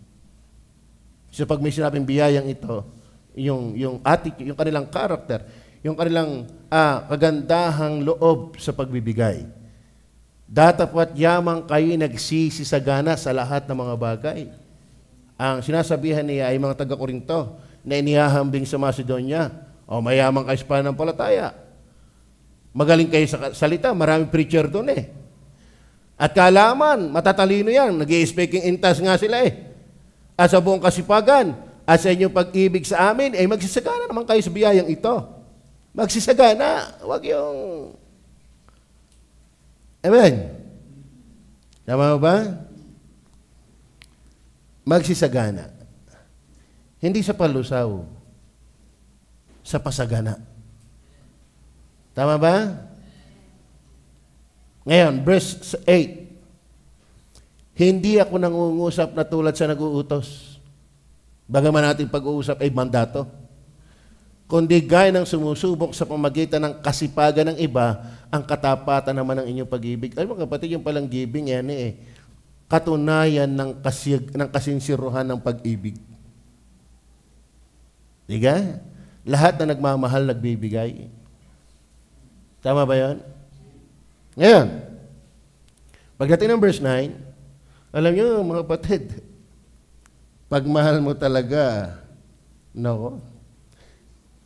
So pag may sinabing biyayang ito, yung attitude, yung kanilang character, yung kanilang kagandahang loob sa pagbibigay. Datapwat yamang kayo nagsisisagana sa lahat ng mga bagay. Ang sinasabihan niya ay mga taga-Korinto na inihahambing sa Macedonia, o mayamang kayo sa pananampalataya. Magaling kayo sa salita, maraming preacher doon eh. At kaalaman, matatalino yan, nag-i-speaking in tongues nga sila eh. At sa buong kasipagan, at sa inyong pag-ibig sa amin, ay magsisagana naman kayo sa biyayang ito. Magsisagana, wag yung... Amen. Tama ba? Magsisagana. Hindi sa palusaw, sa pasagana. Tama ba? Ngayon, verse 8. Hindi ako nangungusap na tulad sa nag-uutos. Bagaman natin pag-uusap ay mandato. Kundi gaya ng sumusubok sa pamagitan ng kasipagan ng iba, ang katapatan naman ng inyong pag-ibig. Ay mga kapatid, yung palang giving, yan eh. Katunayan ng kasinsiruhan ng pag-ibig. Diga? Lahat na nagmamahal, nagbibigay. Tama ba yan? Ngayon, pagdating ng verse 9, alam nyo, mga kapatid, pagmahal mo talaga, no?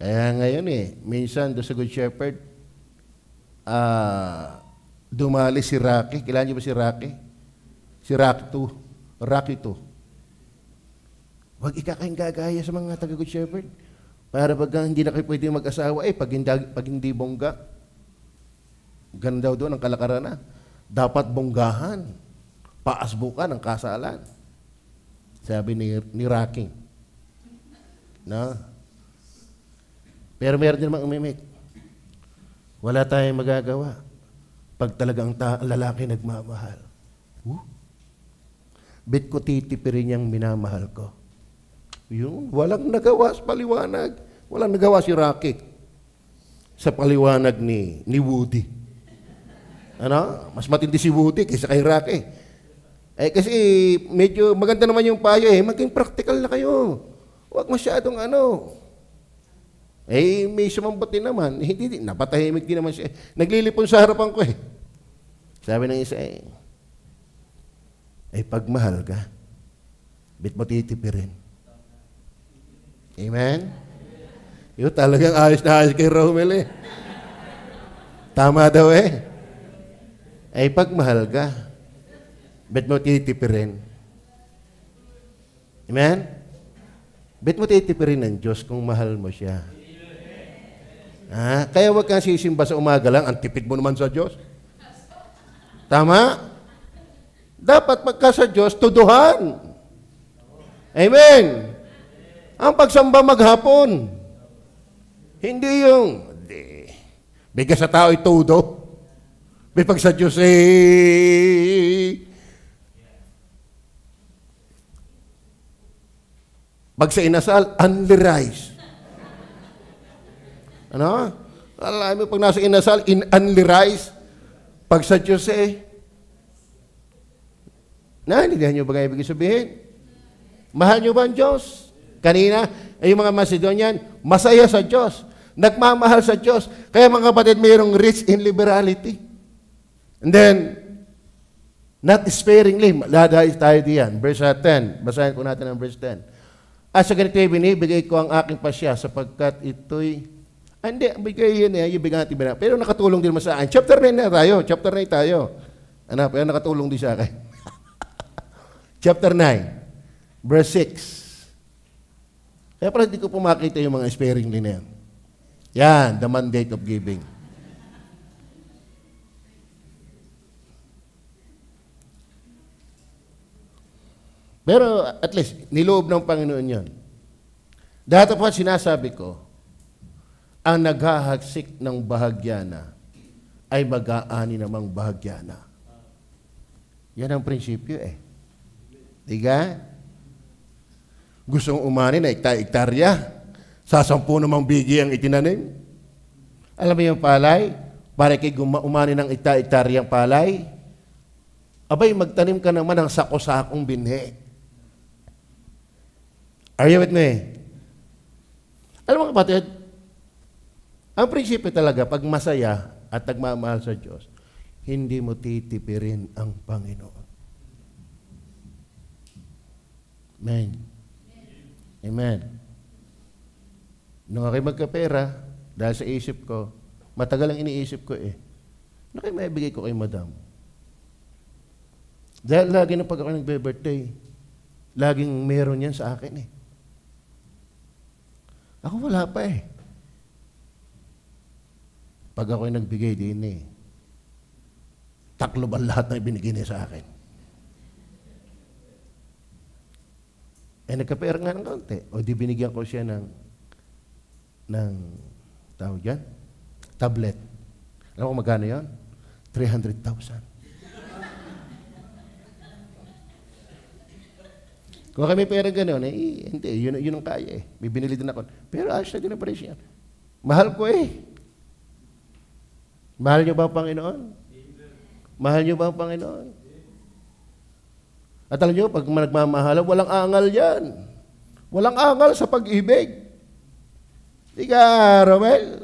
Kaya ngayon minsan doon sa Good Shepherd, dumali si Rocky. Kilala niyo ba si Rocky? Si Rocky 2. Huwag ikakain gagaya sa mga taga Good Shepherd. Para pag hindi na kayo pwede mag-asawa, pag hindi bongga, ganda doon ang kalakaran na. Dapat bonggahan. Paasbukan ang kasalan. Sabi ni Rocky. No? Pero meron din namang umimik. Wala tayong magagawa pag talagang lalaki nagmamahal. Bit ko titipirin niyang minamahal ko. Yun, walang nagawa sa paliwanag. Walang nagawa si Rocky sa paliwanag ni Woody. Ano? Mas matindi si Woody kaysa kay Rocky. Kasi medyo maganda naman yung payo maging practical na kayo. Huwag masyadong may sumambot din naman. Hindi, napatahimik din naman siya. Naglilipon sa harapan ko Sabi ng isa pagmahal ka, bit mo titipirin. Amen? Yun, talagang ayos na ayos kay Romel Tama daw pagmahal ka, bit mo titipirin. Amen? Bit mo titipirin ng Diyos kung mahal mo siya. Kaya huwag kang sisimba sa umaga lang, ang tipid mo naman sa Diyos. Tama? Dapat pagka sa Diyos, tuduhan. Amen? Ang pagsamba maghapon. Hindi yung, bigas sa tao itudo. Pag sa Diyos pag sa inasal, only rice. Ano? Alam mo, pag nasa inasal, only rice. Pag sa Diyos naintindihan niyo ba kayo ibig sabihin? Mahal niyo ba ang Diyos? Kanina, yung mga Macedonian, masaya sa Diyos. Nagmamahal sa Diyos. Kaya mga kapatid, mayroong rich in liberality. And then, not sparingly, ladahis tayo diyan. Verse 10. Basahin po natin ang verse 10. At sa ganito binibigay ko ang aking pasya sapagkat ito'y hindi, bigay yun yung bigyan natin. Pero nakatulong din naman sa akin. Chapter 9 na tayo. Chapter 9 tayo. Ano, pero nakatulong din sa akin. Chapter 9, verse 6. Kaya pala hindi ko po makita yung mga sparingly na yan. Yan, the mandate of giving. Pero at least, niloob ng Panginoon yun. Dahil po sinasabi ko, ang naghahagsik ng bahagyana ay mag-aani namang bahagyana. Yan ang prinsipyo eh. Diga? Gusto mong umani na ikta-iktarya, sasampu namang bigi ang itinanim. Alam mo yung palay? Para kay umani ng ikta-iktaryang palay, abay, magtanim ka naman ng sako-sakong binhi. Are you with me? Alam mo kapatid, ang prinsipyo talaga, pag masaya at nagmamahal sa Diyos, hindi mo titipirin ang Panginoon. Amen. Amen. Nung ako'y magkapera, dahil sa isip ko, matagal ang iniisip ko eh, ano kayo maibigay ko kay madam? Dahil lagi na pag ako nagbe-birthday, laging meron yan sa akin eh. Ako wala pa eh. Pag ako'y nagbigay din eh, taklo ba lahat na ibinigay niya sa akin? Eh, nagkapera nga ng kaunti. O di binigyan ko siya ng tawag yan? Tablet. Alam mo magkano yun? 300,000. Kung kami pera gano'n, eh, hindi, yun ang kaya eh. May binili din ako. Pero ayos na din ang presyo yan. Mahal ko eh. Mahal niyo ba ang Panginoon? Mahal niyo ba ang Panginoon? At alam niyo, pag nagmamahala, walang angal yan. Walang angal sa pag-ibig. Ika, Romel.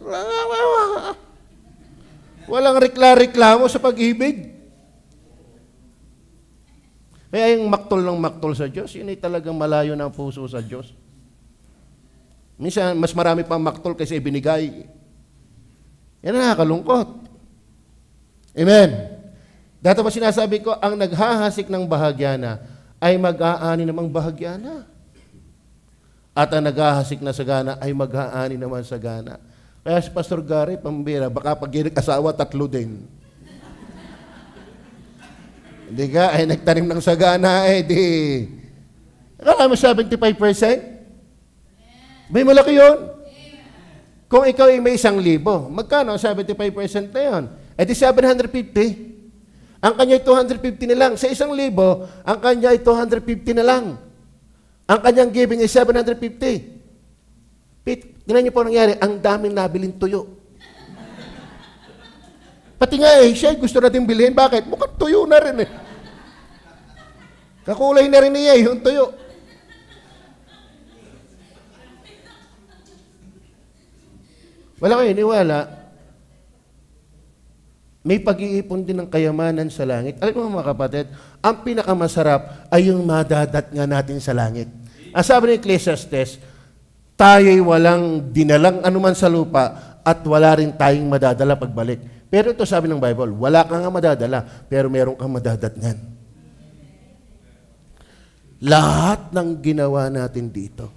Walang reklamo sa pag-ibig. Kaya yung maktol ng maktol sa Diyos, yun ay talagang malayo ng puso sa Diyos. Minsan, mas marami pang maktol kaysa ibinigay. Yan ang nakakalungkot. Amen. Dito pa sinasabi ko, ang naghahasik ng bahagyana ay mag-aani namang bahagyana. At ang naghahasik na sagana ay mag-aani naman sagana. Kaya si Pastor Gary, pambira, baka pag asawa, 3 din. Hindi ka, ay nagtanim ng sagana, eh, di. Akala mo 75%? May malaki yun. Kung ikaw ay may 1,000, magkano 75% na yun? Eh di 750. Ang kanya ay 250 na lang. Sa 1,000, ang kanya ay 250 na lang. Ang kanyang giving ay 750. Tingnan niyo po nangyari, ang daming nabiling tuyo. Pati nga eh, siya gusto natin bilhin. Bakit? Mukhang tuyo na rin eh. Kakulay na rin niya yung tuyo. Wala kayo, niwala. May pag-iipon din ng kayamanan sa langit. Alam mo mga kapatid, ang pinakamasarap ay yung madadat nga natin sa langit. Ang sabi ni Ecclesiastes, tayo'y walang dinalang anuman sa lupa at wala rin tayong madadala pagbalik. Pero ito sabi ng Bible, wala kang nga madadala, pero meron kang madadatngan. Lahat ng ginawa natin dito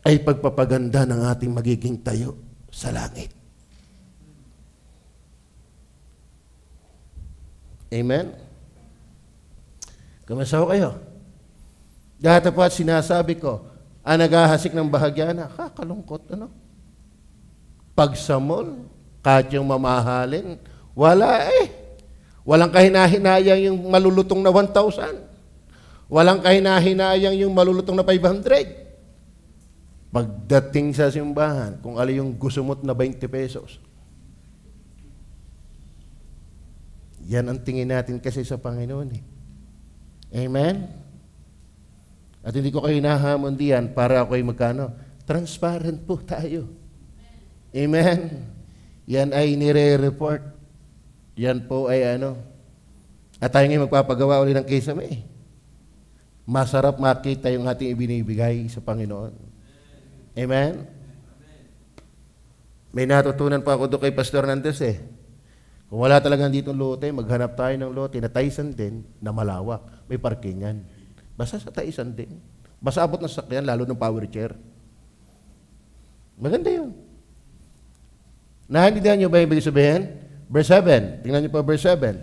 ay pagpapaganda ng ating magiging tayo sa langit. Amen? Kamasaw kayo. Dahil po at sinasabi ko, ang naghahasik ng bahagyana, kakalungkot, ano? Pagsamol, kahit yung mamahalin, wala eh. Walang kahinahinayang yung malulutong na 1,000. Walang kahinahinayang yung malulutong na 500. Pagdating sa simbahan, kung ano yung gusumot na 20 pesos. Yan ang tingin natin kasi sa Panginoon eh. Amen? At hindi ko kayo hinahamon diyan para ako'y magkano. Transparent po tayo. Amen? Yan ay nire-report. Yan po ay ano. At tayo ngayon magpapagawa ulit ng kisame. Masarap makita yung ating ibinibigay sa Panginoon. Amen? May natutunan pa ako doon kay Pastor Hernandez eh. Kung wala talaga dito lote, maghanap tayo ng lote na Taisan din, na malawak. May parkingan. Basta sa Taisan din. Basta abot ng sasakyan, lalo ng power chair. Maganda yun. Naintindihan niyo ba yung ibig sabihin? Verse 7. Tingnan niyo po verse 7.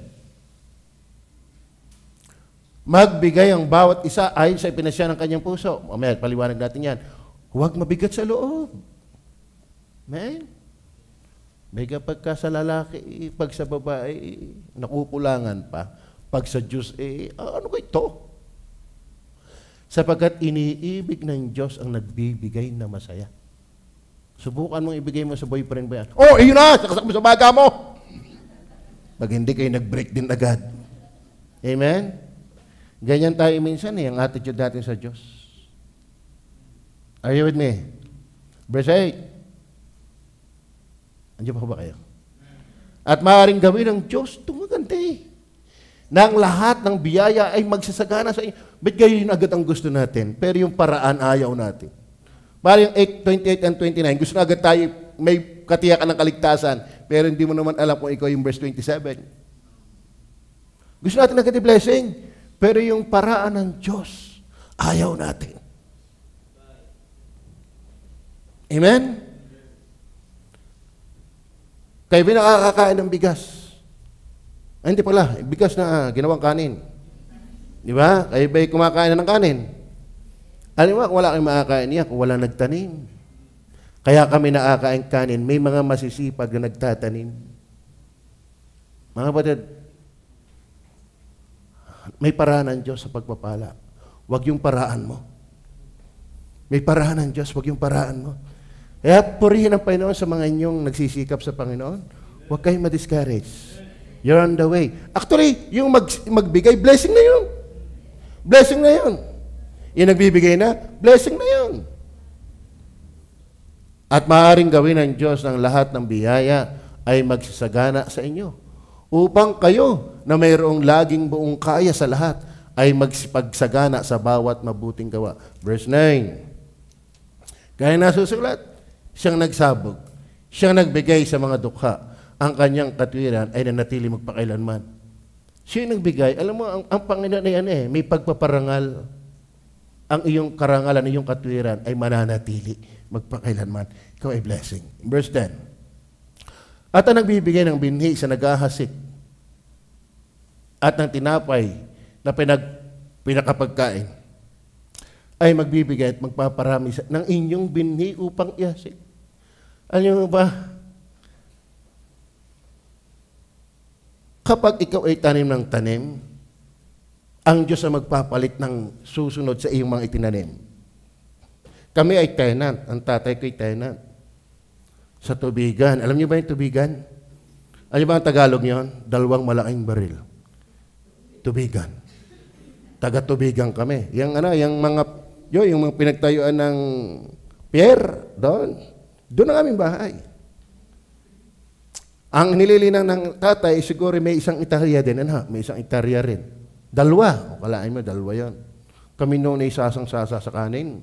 Magbigay ang bawat isa ayon sa ipinasya ng kanyang puso. Mamaya, paliwanag natin yan. Huwag mabigat sa loob. Amen? May kapag ka sa lalaki, pag sa babae, nakukulangan pa. Pag sa Diyos, ano ba ito? Sapagkat iniibig ng Diyos ang nagbibigay na masaya. Subukan mong ibigay mo sa boyfriend ba yan? Oh, yun na! Sakasak mo sa baga mo! Pag hindi kayo nag-break din agad. Amen? Ganyan tayo minsan ang attitude natin sa Diyos. Are you with me? Verse 8. Andiyan pa ba kayo? At maaaring gawin ng Diyos, tumagante. Na ang lahat ng biyaya ay magsasagana sa inyo. Ba't kayo yun agad ang gusto natin? Pero yung paraan ayaw natin. Parang yung 8:28 and 29, gusto na agad tayo may katiyakan ng kaligtasan, pero hindi mo naman alam kung ikaw yung verse 27. Gusto natin agad yung blessing, pero yung paraan ng Diyos, ayaw natin. Amen? Kayo ba nakakakain ng bigas? Ay, hindi pala, bigas na ginawang kanin. Di ba? Kayo ba kumakain na ng kanin? Alam mo, kung wala kayong makakain niya, kung wala nagtanim. Kaya kami nakakain kanin, may mga masisipag na nagtatanim. Mga kapatid, may paraan ng Diyos sa pagpapala. Huwag yung paraan mo. May paraan ng Diyos, huwag yung paraan mo. Kaya purihin ang Panginoon sa mga inyong nagsisikap sa Panginoon. Huwag kayong ma-discourage. You're on the way. Actually, yung magbigay, blessing na yun. Blessing na yun. Yung nagbibigay na, blessing na yun. At maaaring gawin ng Diyos ng lahat ng biyaya ay magsasagana sa inyo. Upang kayo na mayroong laging buong kaya sa lahat ay magsipagsagana sa bawat mabuting gawa. Verse 9. Kaya nasusulat, siyang nagsabog, siyang nagbigay sa mga dukha, ang kanyang katwiran ay nanatili magpakailanman. Siya nagbigay. Alam mo, ang Panginoon ay may pagpaparangal. Ang iyong karangalan, iyong katwiran ay mananatili magpakailanman. Ikaw ay blessing. Verse 10. At ang nagbibigay ng binhi sa naghahasik at ng tinapay na pinakapagkain ay magbibigay at magpaparami ng inyong binhi upang ihasik. Alam mo ba? Kapag ikaw ay tanim ng tanim, ang Diyos ang magpapalit ng susunod sa iyong mga itinanim. Kami ay tenant. Ang tatay ko ay tenant. Sa tubigan. Alam niyo ba yung tubigan? Alam niyo ba ang Tagalog niyon? Dalawang malaking baril. Tubigan. Taga-tubigan kami. Yung mga pinagtayuan ng pier, doon ang aming bahay. Ang nililinan ng tatay, siguro may isang itarya din. May isang itarya rin. Dalawa. O kalain mo, dalawa yun. Kami noon ay sasang-sasa sa kanin.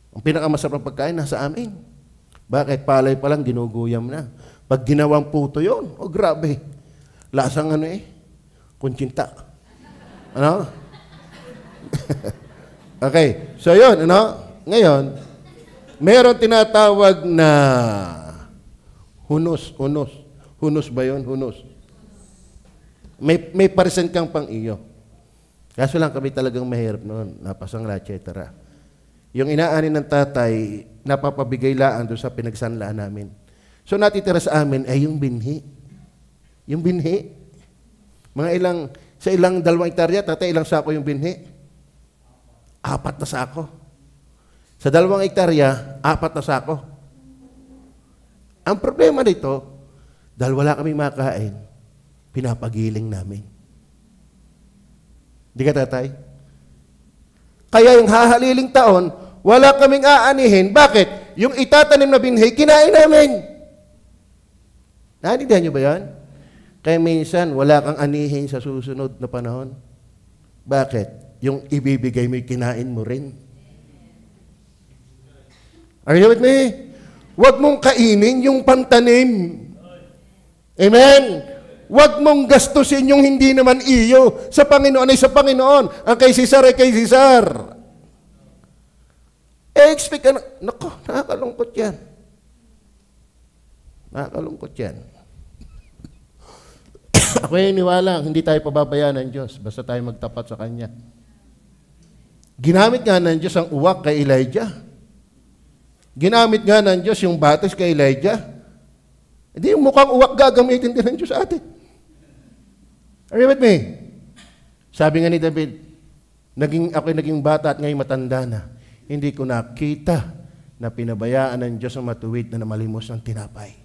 Ang pinakamasarap pagkain nasa amin. Bakit? Palay pa lang, ginuguyam na. Pag ginawang puto yun, grabe. Lasang kuntsinta. Ano? Okay. So yun, Ngayon, meron tinatawag na hunos. Hunos ba yun? Hunos. May present kang pang iyo. Kaso lang kami talagang mahirap noon. Napasangla, etc. Yung inaanin ng tatay, napapabigay laan doon sa pinagsanlaan namin. So natitira sa amin ay yung binhi. Yung binhi. Sa ilang 2 hektarya, tatay, ilang sako yung binhi? 4 na sako. Sa 2 hektarya, 4 na sako. Ang problema nito, dahil wala kaming makain, pinapagiling namin. Di ka, tatay? Kaya yung hahaliling taon, wala kaming aanihin. Bakit? Yung itatanim na binhi, kinain namin. Naintindihan niyo ba yan? Kaya minsan, wala kang anihin sa susunod na panahon. Bakit? Yung ibibigay mo, kinain mo rin. Are you with me? Huwag mong kainin yung pantanim. Amen? Huwag mong gastusin yung hindi naman iyo. Sa Panginoon ay sa Panginoon. Ang kay Cesar ay kay Cesar. Expect ka na. Naku, nakakalungkot yan. Nakakalungkot yan. Ako ay niwala, hindi tayo pababayaan ng Diyos. Basta tayo magtapat sa Kanya. Ginamit nga ng Diyos ang uwak kay Elijah. Ginamit nga ng Diyos yung batis kay Elijah. Hindi yung mukhang uwak gagamitin din ng Diyos sa atin. Are you with me? Sabi nga ni David, ako'y naging bata at ngayon matanda na. Hindi ko nakita na pinabayaan ng Diyos ang matuwid na namalimos ng tinapay.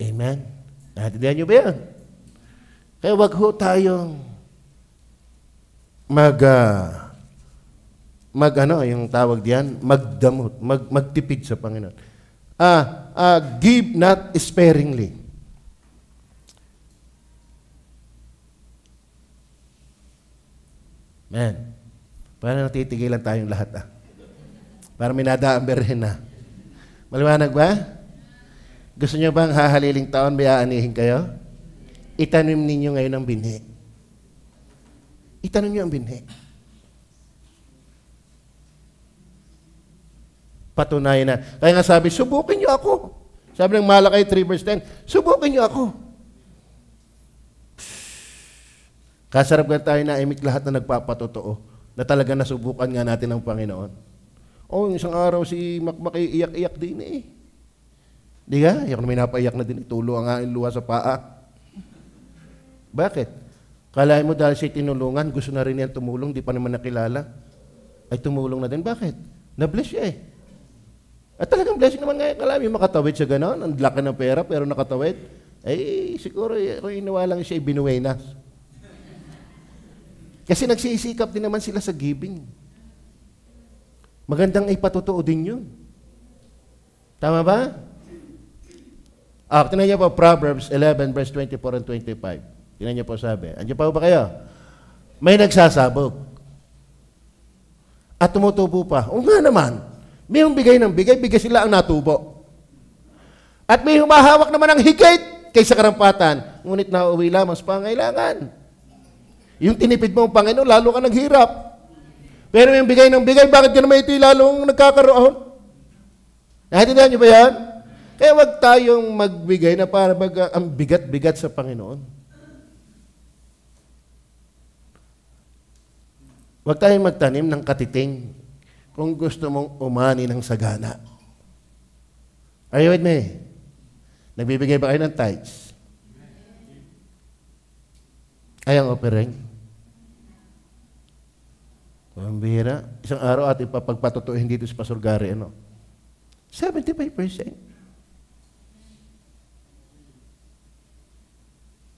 Amen? Natindihan niyo ba yan? Kaya wag ho tayong yung tawag diyan, magdamot, magtipid sa Panginoon. Give not sparingly. Man, parang natitigilan tayong lahat Para may nadaamberhin na. Maliwanag ba? Gusto niyo bang hahaliling taon may aanihin kayo? Itanim ninyo ngayon ang binhi. Itanim niyo ang binhi. Patunayan na. Kaya nga sabi, subukin niyo ako. Sabi ng Malakay 3 verse 10, subukin niyo ako. Kasarap nga tayo na imik lahat na nagpapatotoo na talaga nasubukan nga natin ng Panginoon. Isang araw si Makmak iyak-iyak din Di ka? Iyak na may napaiyak na din. Tulo ang aking luha sa paa. Bakit? Kalahin mo dahil siya tinulungan, gusto na rin yan tumulong, di pa naman nakilala. Ay tumulong na din. Bakit? Na-bless siya At talagang blessing naman nga. Kalahin mo makatawid siya gano'n. Ang laki ng pera pero nakatawid. Siguro kung iniwalang siya binuenas. Kasi nagsisikap din naman sila sa giving. Magandang ipatotoo din yun. Tama ba? Tingnan niyo po, Proverbs 11, verse 24 and 25. Tingnan niyo po sabi. Andiyan pa ba kayo? May nagsasabog. At tumutubo pa. O nga naman, may bigay ng bigay sila ang natubo. At may humahawak naman ang higit kaysa karampatan. Ngunit nauwi lamang sa pangailangan. Yung tinipid mo ang Panginoon, lalo ka naghirap. Pero yung bigay ng bigay, bakit yun naman ito'y lalong nagkakaroon? Naintindihan niyo ba yan? Kaya wag tayong magbigay na para ang bigat-bigat sa Panginoon. Wag tayong magtanim ng katiting kung gusto mong umani ng sagana. Are you with me? Nagbibigay ba kayo ng tithes? Ay ang offering? Pambira. Isang araw at ipapagpatutuhin dito sa Pastor Gary, 75%.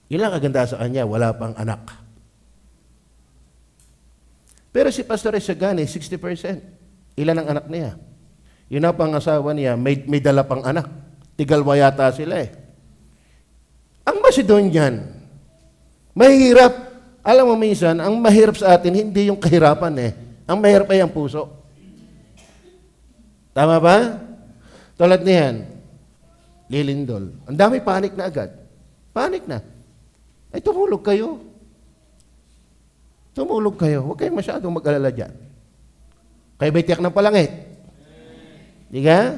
Ilang kaganda sa kanya, wala pang anak. Pero si Pastor Esagani, 60%. Ilan ang anak niya? Yun ang pangasawa niya, may dala pang anak. Tigalwa yata sila Ang Macedonian, mahirap. Alam mo minsan, ang mahirap sa atin, hindi yung kahirapan Ang mahirap ay ang puso. Tama ba? Tulad niyan, Lilindol. Ang dami panik na agad. Panik na. Ay, tumulog kayo. Tumulog kayo. Huwag kayong masyadong mag-alala dyan. Kayo ba'y tiyak ng palangit? Di ka?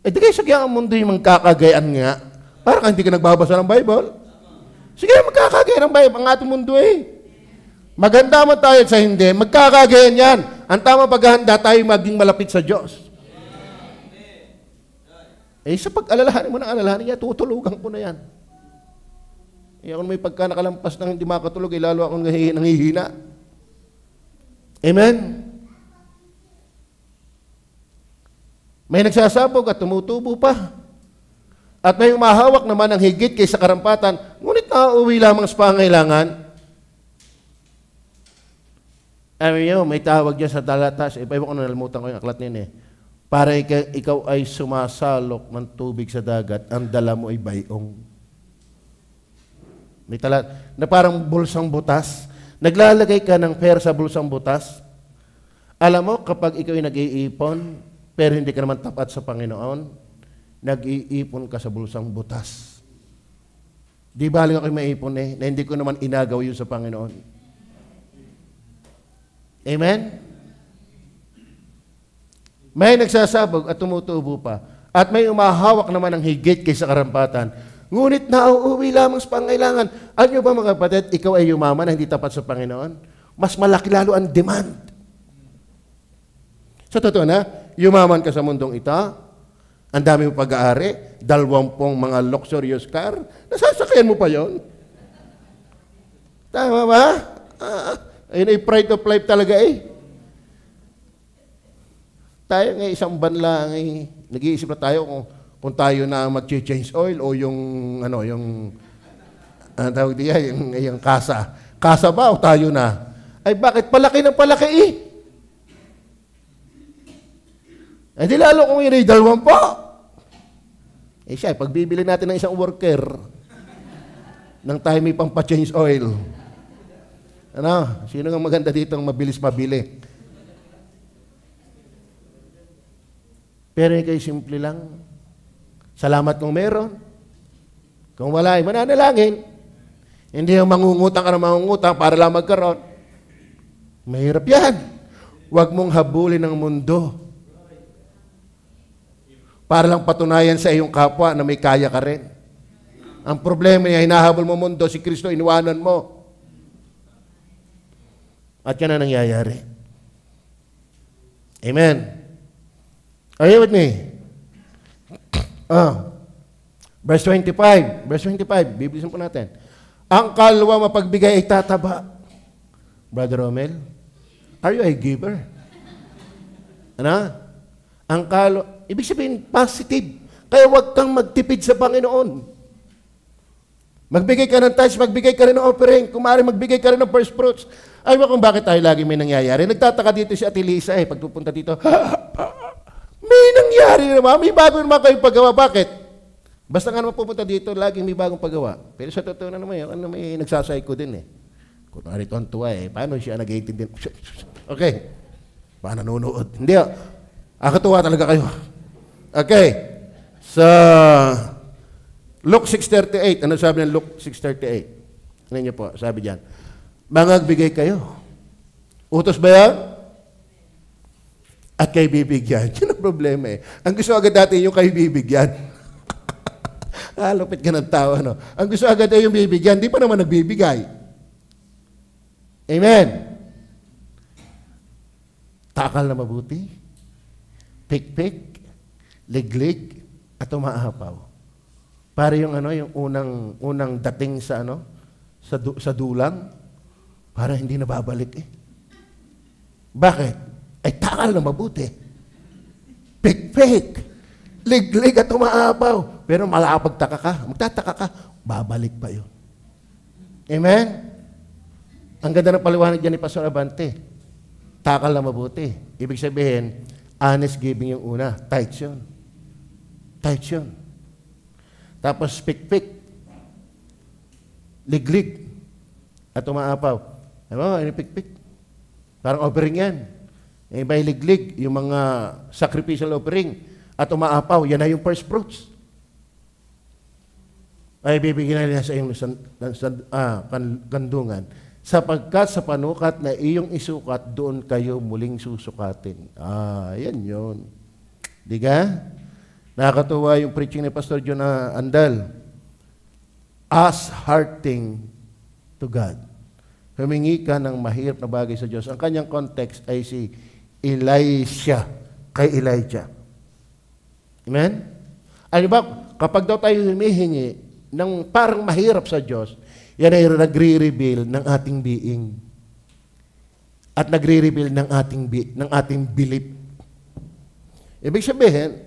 Di kayo sagyang ang mundo yung magkakagayaan nga. Parang hindi ka nagbabasa ng Bible. Sige, magkakagaya ng Bible ang ating mundo Maganda mo tayo sa hindi, magkakagayan yan. Ang tama paghahanda tayo maging malapit sa Diyos. Sa pag-alalahanin mo ng alalahanin niya, tutulugan ko na yan. Kung may pagka nakalampas ng hindi makatulog, lalo akong nanghihina. Amen? May nagsasabog at tumutubo pa. At may umahawak naman ng higit kaysa karampatan, ngunit nauuwi lamang sa pangailangan. May tawag dyan sa dalatas. Iba ko nalimutan ko yung aklat niyan Para ikaw ay sumasalok ng tubig sa dagat, ang dala mo ay bayong. May talat na parang bulsang butas. Naglalagay ka ng pera sa bulsang butas. Alam mo, kapag ikaw ay nag-iipon, pero hindi ka naman tapat sa Panginoon, nag-iipon ka sa bulsang butas. Di bali ako maipon na hindi ko naman inagaw yun sa Panginoon. Amen? May nagsasabog at tumutubo pa. At may umahawak naman ng higit kaysa karampatan. Ngunit nauuwi lamang sa pangailangan. Alam nyo ba mga kapatid, ikaw ay yumaman na hindi tapat sa Panginoon? Mas malaki lalo ang demand. Sa totoo na, yumaman ka sa mundong ito, ang dami mo pag-aari, 20 mga luxurious car, nasasakyan mo pa yon. Tama ba? Ayun ay pride of life talaga eh. Tayo ng isang banla, nag-iisip na tayo kung tayo na mag-change oil o yung, tawag diya, yung kasa. Kasa ba o tayo na? Ay bakit? Palaki ng palaki eh. Eh di lalo kung yun ay 20. Eh siya, pagbibili natin ng isang worker, nang tayo may pampa-change oil. Sino nga maganda dito ang mabilis mabili? Pero kayo simple lang. Salamat kung meron. Kung wala, ay mananalangin. Hindi yung mangungutang ka na mangungutang para lang magkaroon. Mahirap yan. Huwag mong habulin ang mundo. Para lang patunayan sa iyong kapwa na may kaya ka rin. Ang problema niya, hinahabol mo mundo, si Kristo iniwanan mo. At yan ang nangyayari. Amen. Are you with me? Verse 25. Verse 25. Bibilisan po natin. Ang kalwa mapagbigay ay tataba. Brother Romel, are you a giver? Ang kalwa, ibig sabihin, positive. Kaya huwag kang magtipid sa Panginoon. Magbigay ka ng tithes, magbigay ka rin ng offering. Kung maaari, magbigay ka rin ng first fruits. Ay, kung bakit tayo lagi may nangyayari. Nagtataka dito si Ate Lisa pagpupunta dito, may nangyari naman, may bago naman kayong paggawa. Bakit? Basta nga naman pupunta dito, laging may bagong paggawa. Pero sa totoo na naman yun, may nagsasayko din Kung narito ang tuwa paano siya nag-18 Okay. Paano nanonood? Hindi Akatuwa talaga kayo. Okay. Sa Luke 6:38, ano sabi ng Luke 6:38? Ano niyo po, sabi diyan. Mangagbigay kayo. Utos ba yan? At kayo bibigyan. Yan ang problema Ang gusto agad natin yung kayo bibigyan. Lupit ka ng tao, Ang gusto agad yung bibigyan, di pa naman nagbibigay. Amen. Takal na mabuti, pik-pik, liglig, at umaapaw. Para yung yung unang dating sa sa dulang, para hindi nababalik Bakit? Ay takal na mabuti. Pik-pik, liglig at umaapaw. Pero magtataka ka, babalik pa yun. Amen? Ang ganda ng paliwanag dyan ni Pastor Abante. Takal na mabuti. Ibig sabihin, honest giving yung una. Tithes yun. Tithes yun. Tapos pik-pik, liglig, at umaapaw. Ano pik-pik? Parang offering yan. May liglig, yung mga sacrificial offering, at umaapaw, yan na yung first fruits. Ay bibigyan nila sa iyong kandungan. Sapagkat sa panukat na iyong isukat, doon kayo muling susukatin. Yan yun. Di ka? Nakakatuwa yung preaching ni Pastor John Andal. As hearting to God. Humingi ka ng mahirap na bagay sa Diyos. Ang kanyang context ay si Elisha kay Elijah. Amen? Ano ba? Kapag daw tayo humihingi ng parang mahirap sa Diyos, yan ay nagre-reveal ng ating being. At nagre-reveal ng ating belief. Ibig sabihin,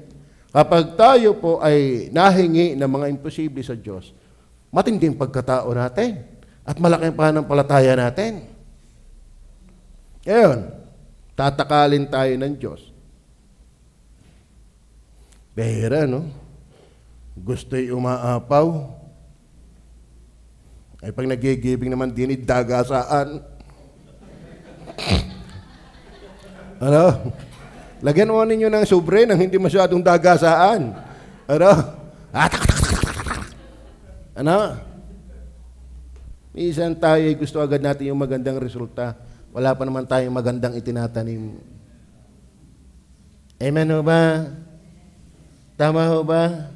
kapag tayo po ay nahingi ng mga imposible sa Diyos, matinding pagkatao natin at malaking pananampalataya natin. Ngayon, tatakalin tayo ng Diyos. Behira, Gusto'y umaapaw. Ay pag nagigibing naman din, dagasaan. Lagyan mo ninyo ng sobre nang hindi masyadong dagasaan. Ano? Ano? Minsan tayo gusto agad natin yung magandang resulta. Wala pa naman tayong magandang itinatanim. Amen ho ba? Tama ho ba?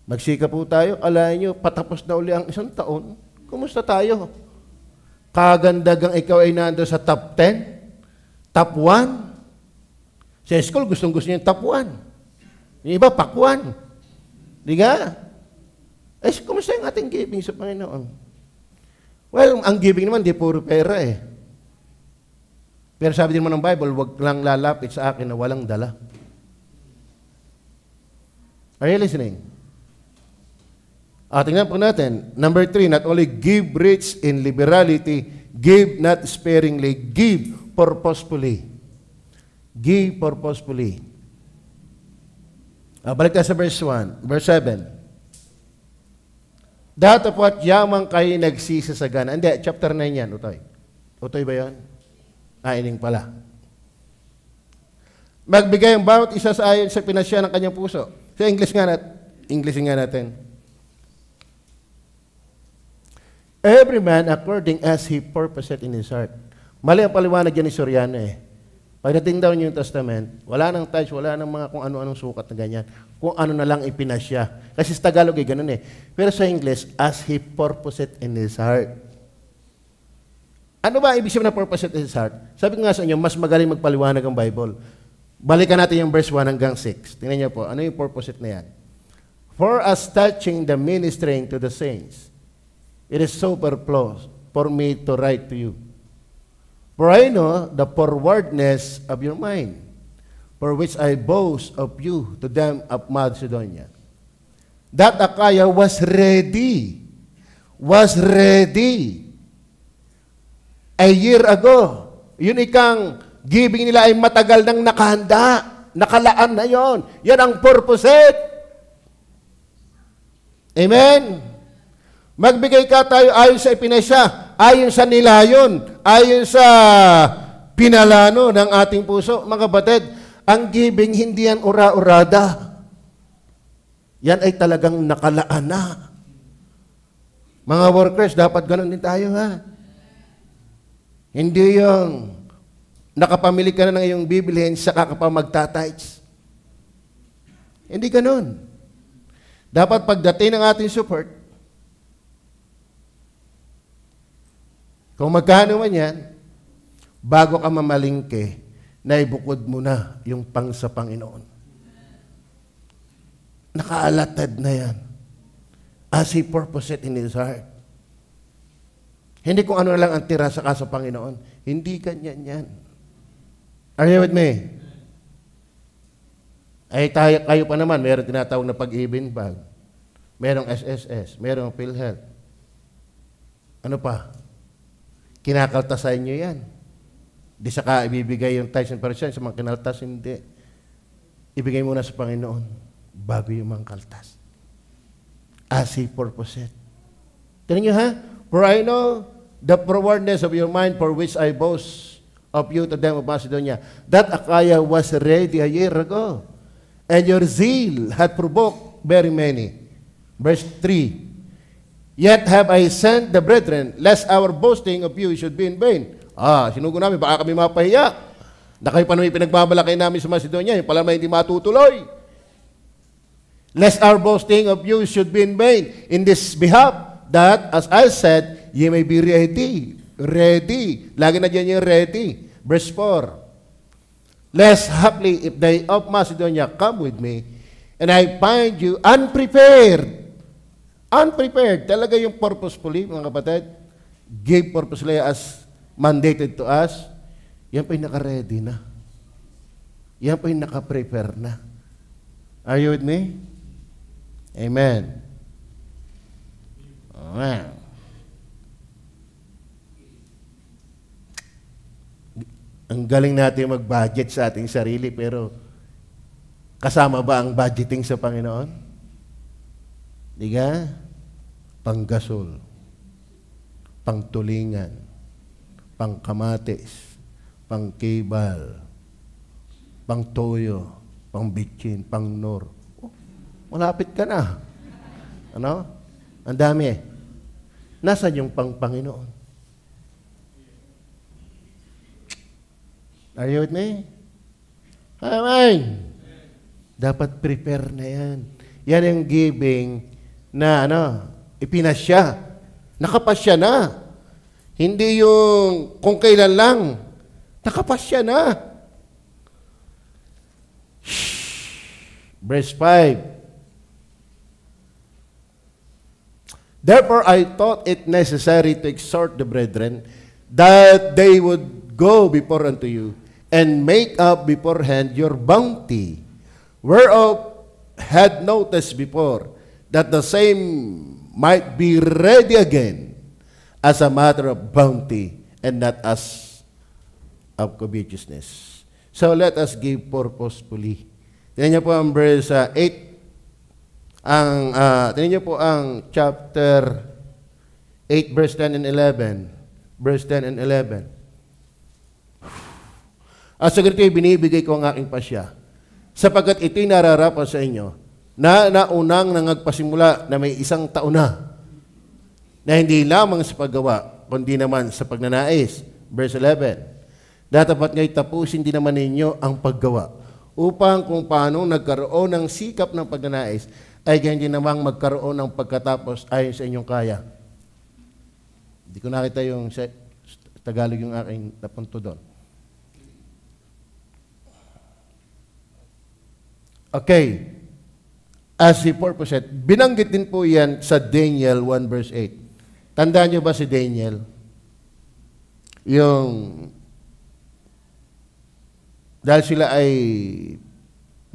Magsika po tayo. Alain nyo, patapos na uli ang isang taon. Kumusta tayo? Kagandagang ikaw ay nando sa top 10? Top 1? Sa school, gustong-gusto niya yung top 1. Yung iba, pack 1. Di ka? Eh, kumusta yung ating giving sa Panginoon? Well, ang giving naman, di puro pera eh. Pero sabi din naman ng Bible, huwag lang lalapit sa akin na walang dala. Are you listening? Tingnan po natin. Number 3, not only give rich in liberality, give not sparingly, give purposefully. Give purposefully. Balik tayo sa verse 1, verse 7. Datapwat yamang kayo nagsisasagana. Hindi, chapter 9 yan, Utoy. Utoy ba yan? Ining pala. Magbigay ang bawat isa sa ayon sa pinasya ng kanyang puso. Sa English nga natin. Every man according as he purposed in his heart. Mali ang paliwanag yan ni Soriano eh. Pagdating daw New Testament, wala nang tithes, wala nang mga kung ano-anong sukat na ganyan. Kung ano na lang ipinasya. Kasi sa Tagalog eh, ganun eh. Pero sa English, as he purposed in his heart. Ano ba ibig sabihin na purposed in his heart? Sabi ko nga sa inyo, mas magaling magpaliwanag ang Bible. Balikan natin yung verse 1 hanggang 6. Tingnan niyo po, ano yung purposed na yan? For us touching the ministering to the saints, it is superfluous for me to write to you. For I know the forwardness of your mind, for which I boast of you to them of Macedonia. That Achaia was ready a year ago. Yun ikang giving nila ay matagal nang nakahanda. Nakalaan na yon. Yan ang purpose. Amen? Magbigay ka tayo ayon sa ipinasya, ayon sa nilayon, ayon sa pinalano ng ating puso. Mga kapatid, ang giving hindi yan ura-urada. Yan ay talagang nakalaan na. Mga workers, dapat ganun din tayo ha. Hindi yung nakapamili ka na ng iyong bibilhin saka ka pa magtatights. Hindi ganun. Dapat pagdating ng ating support, kung magkano man yan, bago ka mamalingke, naibukod mo na yung pang sa Panginoon. Nakaalatad na yan. As he purposed in his heart. Hindi kung ano lang ang tira sa Panginoon. Hindi ganyan yan. Are you with me? Ay kayo pa naman, mayroong tinatawag na pag-ibig bag. Mayroong SSS, mayroong PhilHealth. Ano pa? Kinakaltasan nyo yan. Di saka ibibigay yung tithes and percent sa mga kinaltas, hindi. Ibigay muna sa Panginoon bago yung mga kaltas. As he purposed. Tignan nyo ha? For I know the forwardness of your mind for which I boast of you to them of Macedonia, that Achaia was ready a year ago, and your zeal had provoked very many. Verse 3, yet have I sent the brethren, lest our boasting of you should be in vain. Sinugo namin, baka kami mapahiya. Na kayo pa naman pinagbabalakay namin sa Macedonia, yung pala may hindi matutuloy. Lest our boasting of you should be in vain. In this behalf, that, as I said, ye may be ready. Ready. Lagi na dyan yung ready. Verse 4, lest haply, if they of Macedonia come with me, and I find you unprepared. Unprepared. Talaga yung purposefully, mga kapatid. Give purposefully as mandated to us. Yan pa yung naka-ready na. Yan pa yung naka-prepare na. Are you with me? Amen. Amen. Ang galing natin mag-budget sa ating sarili, pero kasama ba ang budgeting sa Panginoon? Di ka? Panggasol, pangtulingan, pangkamatis, pangkibal, pangtoyo, pang bitchin, pang nor. Oh, malapit ka na. Ano? Ang dami eh. Nasaan yung pang Panginoon? Are you with me? Amen. Dapat prepare na yan. Yan yung giving na ipinasya. Nakapasya na. Hindi yung kung kailan lang. Nakapasya na. Verse 5. Therefore, I thought it necessary to exhort the brethren that they would go before unto you and make up beforehand your bounty, whereof had noticed before, that the same might be ready again as a matter of bounty and not as of covetousness. So let us give purposefully. Tingnan niyo po ang verse 8. Tingnan niyo po ang chapter 8, verse 10 and 11. Verse 10 and 11. At sa ganito binibigay ko ang aking pasya, sapagkat ito'y nararapat sa inyo, na naunang nangagpasimula na may 1 taon na hindi lamang sa paggawa, kundi naman sa pagnanais. Verse 11. Datapat nga'y tapusin din naman ninyo ang paggawa, upang kung paano nagkaroon ng sikap ng pagnanais, ay ganyan namang magkaroon ng pagkatapos ayon sa inyong kaya. Hindi ko nakita yung sa Tagalog yung aking napunto doon. Okay. As he purposed, binanggit din po yan sa Daniel 1 verse 8. Tandaan nyo ba si Daniel? Dahil sila ay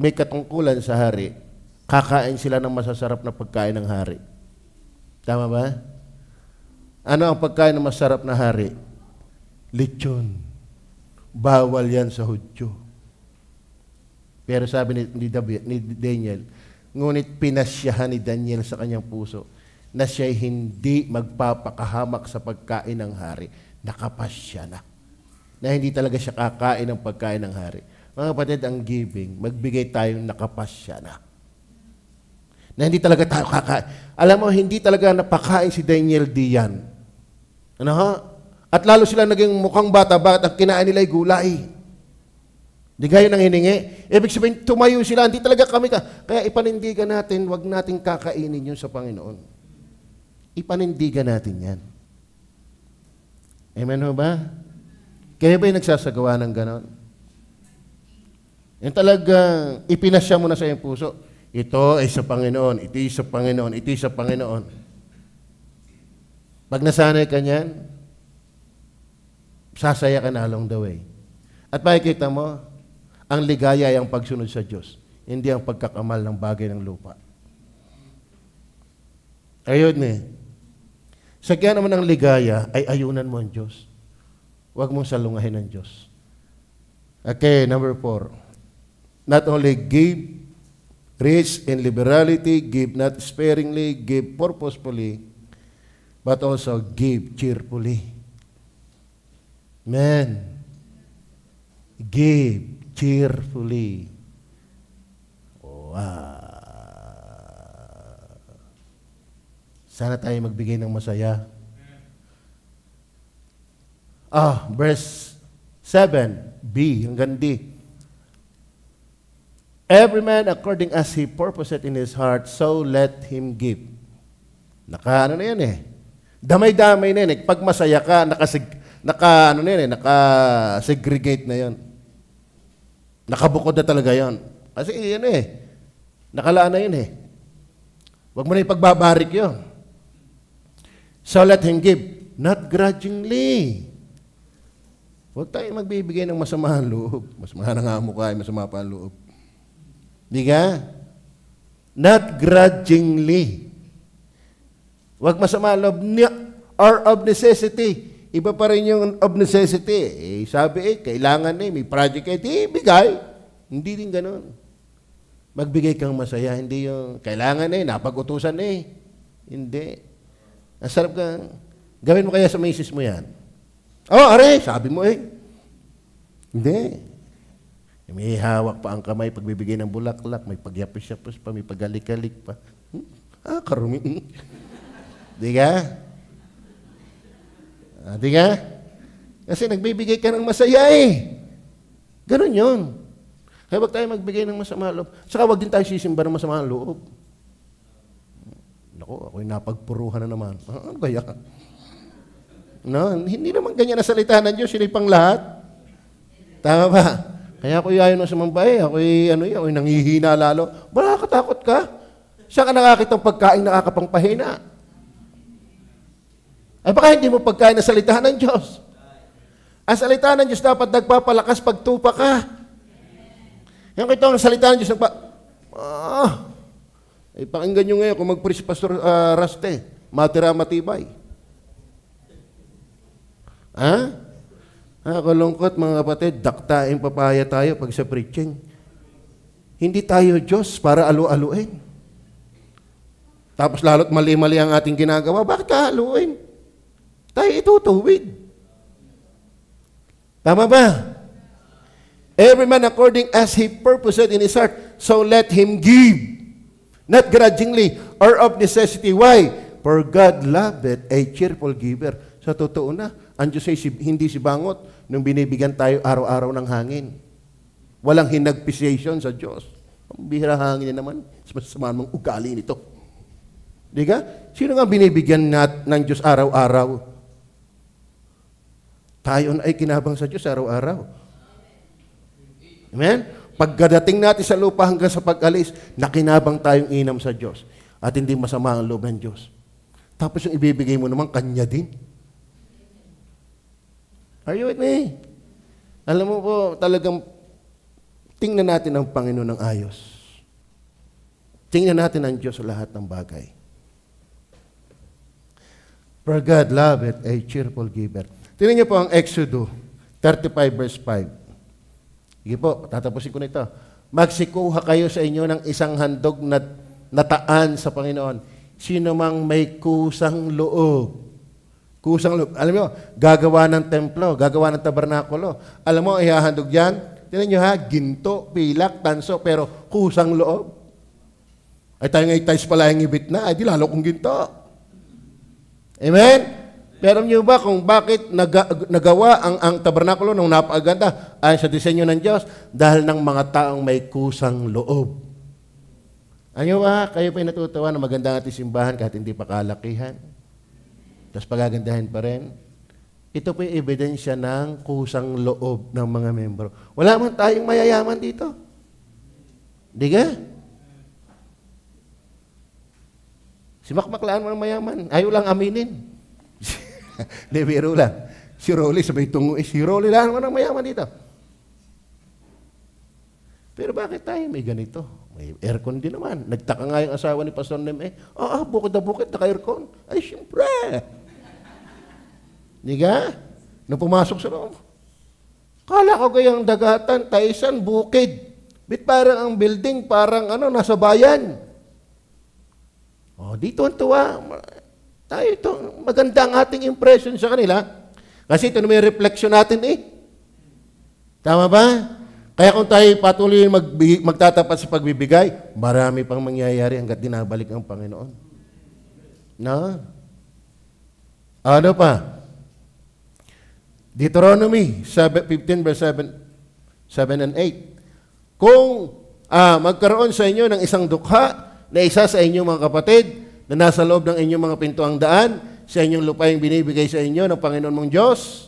may katungkulan sa hari, kakain sila ng masasarap na pagkain ng hari. Tama ba? Ano ang pagkain ng masarap na hari? Lechon. Bawal yan sa Hudyo. Pero sabi ni Daniel, ngunit pinasyahan ni Daniel sa kanyang puso na siya'y hindi magpapakahamak sa pagkain ng hari. Nakapasya na. Na hindi talaga siya kakain ng pagkain ng hari. Mga kapatid, ang giving, magbigay tayong nakapasya na. Na hindi talaga tayo kakain. Alam mo, hindi talaga napakain si Daniel diyan. Ano ha? At lalo sila naging mukhang bata, bakit ang kinain nila ay gulay? Di gayo nang hiningi. Ibig sabihin, tumayo sila, hindi talaga kami Kaya ipanindigan natin, wag nating kakainin yun sa Panginoon. Ipanindigan natin yan. Amen ho ba? Kaya ba yung nagsasagawa ng ganon? Yung talagang ipinasya mo na sa iyong puso, ito ay sa Panginoon, ito ay sa Panginoon, ito ay sa Panginoon. Pag nasanay ka niyan, sasaya ka na along the way. At makikita mo, ang ligaya ay ang pagsunod sa Diyos, hindi ang pagkakamal ng bagay ng lupa. Ayun Sagya naman ang ligaya ay ayunan mo ang Diyos. Huwag mong salungahin ang Diyos. Okay, number 4. Not only give rich in liberality, give not sparingly, give purposefully, but also give cheerfully. Amen. Give cheerfully. Sana tayo magbigay ng masaya. Verse 7b hanggang D. Every man according as he purposeth in his heart, so let him give. Na yan Damay-damay na yan Pag masaya ka, naka-segregate na yan. Nakabukod na talaga yan. Kasi yan nakalaan na yun Huwag mo na ipagbabarik yun. So let him give, not grudgingly. Huwag tayo magbibigay ng masamahan loob. Masama na nga mukha, masama pa ang loob. Di ka? Not grudgingly. Huwag masama ang loob or of necessity. Iba pa rin yung of necessity. Sabi kailangan may project bigay. Hindi din ganun. Magbigay kang masaya, hindi yung kailangan napag-utusan Hindi. Ang sarap ka. Gawin mo kaya sa misis mo yan. Sabi mo Hindi. May hawak pa ang kamay, pagbibigay ng bulaklak, may pagyapos-yapos pa, may pagalik-alik pa. Karumi. Di ka? Di ka? Kasi nagbibigay ka ng masaya eh. Ganon yun. Kaya wag tayo magbigay ng masama loob. Saka wag din tayo sisimba ng masama loob. Naku, ako'y napagpuruhan na naman. Ano kaya? No, hindi naman ganyan na salita ng Diyos, sila pang lahat. Tama ba? Kaya ako'y ayaw na sumambay, ako'y nanghihina lalo. Wala, katakot ka. Saan ka nakakitang pagkain nakakapangpahina? Ay baka hindi mo pagkain na salita ng Diyos. Ang salita ng Diyos dapat nagpapalakas pagtupa ka. Yung kita ang salita ng Diyos, pakinggan nyo ngayon kung mag-preach Pastor Raste, matira matibay. Kalungkot mga kapatid, daktain papaya tayo pag sa preaching. Hindi tayo Diyos para alu-aluin. Tapos lalo't mali-mali ang ating ginagawa, bakit ka aluin? Tayo itutuwid. Tama ba? Every man according as he purposed in his heart, so let him give. Not grudgingly or of necessity. Why? For God loveth a cheerful giver. Sa totoo na, ang Diyos ay hindi si bangot nung binibigyan tayo araw-araw ng hangin. Walang hinagpisation sa Diyos. Ang bihira hangin naman, sama mong ugali nito. Di ka? Sino nga binibigyan ng Diyos araw-araw? Tayo na ay kinabang sa Diyos araw-araw. Amen? Pagkadating natin sa lupa hanggang sa pag-alis, nakinabang tayong inam sa Diyos at hindi masama ang loob ng Diyos. Tapos yung ibibigay mo naman, Kanya din. Are you with me? Alam mo po, talagang tingnan natin ang Panginoon ng ayos. Tingnan natin ang Diyos sa lahat ng bagay. For God loveth a cheerful giver. Tingnan niyo po ang Exodus 35 verse 5. Sige po, tatapusin ko na ito. Magsikuha kayo sa inyo ng isang handog na nataan sa Panginoon. Sino mang may kusang loob. Kusang loob. Alam mo, gagawa ng templo, gagawa ng tabernakulo. Alam mo, ihahandog yan. Tingnan niyo ha, ginto, pilak, tanso, pero kusang loob. Ay tayo ngayon tayo pala yung ibit na, ay di lalo kong ginto. Amen? Pero niyo ba kung bakit nagawa ang tabernakulo nung napakaganda ayon sa disenyo ng Diyos? Dahil ng mga taong may kusang loob. Ano ba? Kayo pa natutuwa na maganda ang ating simbahan kahit hindi pa kalakihan. Tapos pagagandahin pa rin. Ito po yung ebidensya ng kusang loob ng mga membro. Wala man tayong mayayaman dito. Di ka? Si Makmaklaan mo ng mayaman. Ayaw lang aminin. Hindi, biro lang. Si Rolly, sabay tungo, si Rolly lang naman ang mayaman dito. Pero bakit tayo may ganito? May aircon din naman. Nagtaka nga yung asawa ni Pastor Nem, bukod na bukid, naka-aircon. Ay, siyempre. Di ka? Nung pumasok sa loob. Kala ko kayang dagatan, taisan, bukid. Bit parang ang building, parang nasa bayan. Dito ang tuwa. Tayo ito, maganda ang ating impression sa kanila. Kasi ito na may reflection natin Tama ba? Kaya kung tayo patuloy magtatapat sa pagbibigay, marami pang mangyayari hanggat dinabalik ang Panginoon. No? Ano pa? Deuteronomy 15 verse 7 and 8. Kung magkaroon sa inyo ng isang dukha na isa sa inyong mga kapatid na nasa loob ng inyong mga pintuang daan, sa inyong lupa yung binibigay sa inyo ng Panginoon mong Diyos,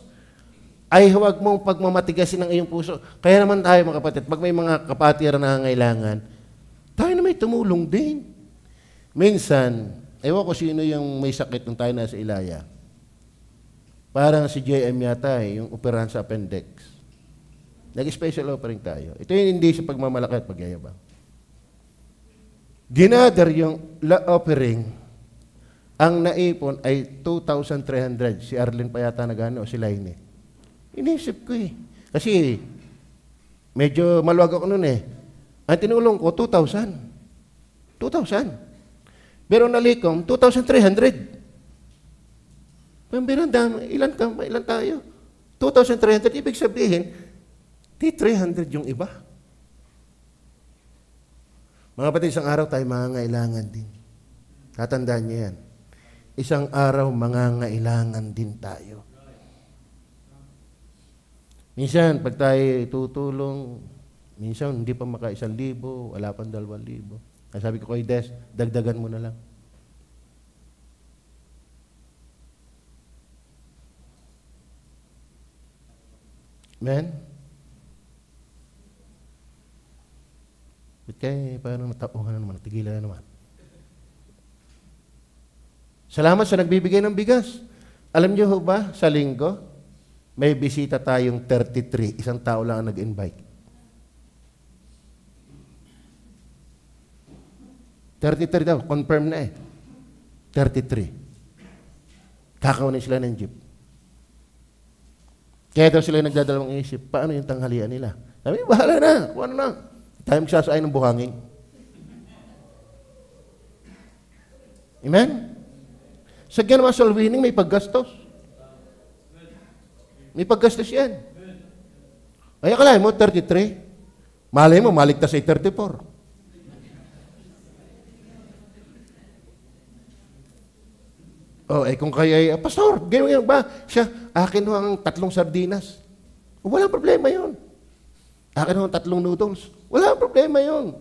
ay huwag mong pagmamatigasin ng iyong puso. Kaya naman tayo mga kapatid, pag may mga kapatiran na nangangailangan, tayo na may tumulong din. Minsan, ewan ko sino yung may sakit nung tayo nasa Ilaya. Parang si JM yata yung operahan sa appendix. Nag-special offering tayo. Ito yung hindi sa pagmamalaki at pagyayabang. Ginather yung offering, ang naipon ay 2,300. Si Arlene pa yata nagano, si Laine. Inisip ko Kasi medyo maluwag ako noon Ang tinulong ko, 2,000. 2,000. Pero nalikom, 2,300. Pambirang dami, ilan tayo? 2,300, ibig sabihin, 300 yung iba. Mga kapatid, isang araw tayo mangangailangan din. Tatandaan niyo yan. Isang araw mangangailangan din tayo. Minsan, pag tayo tutulong, minsan hindi pa maka 1,000, wala pang 2,000. Kaya sabi ko kay Des, dagdagan mo na lang. Amen? Ba't kaya parang natapuhan na naman, tigilan na naman. Salamat sa nagbibigay ng bigas. Alam niyo ba, sa linggo, may bisita tayong 33. Isang tao lang ang nag-invite. 33 daw, confirm na eh. 33. Kakawanin sila ng jeep. Kaya daw sila nagdadalawang isip, paano yung tanghalian nila? Sabi, bahala na, kung ano na. Tayo magsasaay ng buhangin. Amen? Sa ginawa soul winning, may paggastos. May paggastos yan. Ay, akalain mo, 33. Malay mo, maligtas ay 34. Oh, kung kaya ay, Pastor, gano'n ba? Siya, akin ho ang 3 sardinas. Walang problema yun. Akin ho ang 3 noodles. Walang problema yun.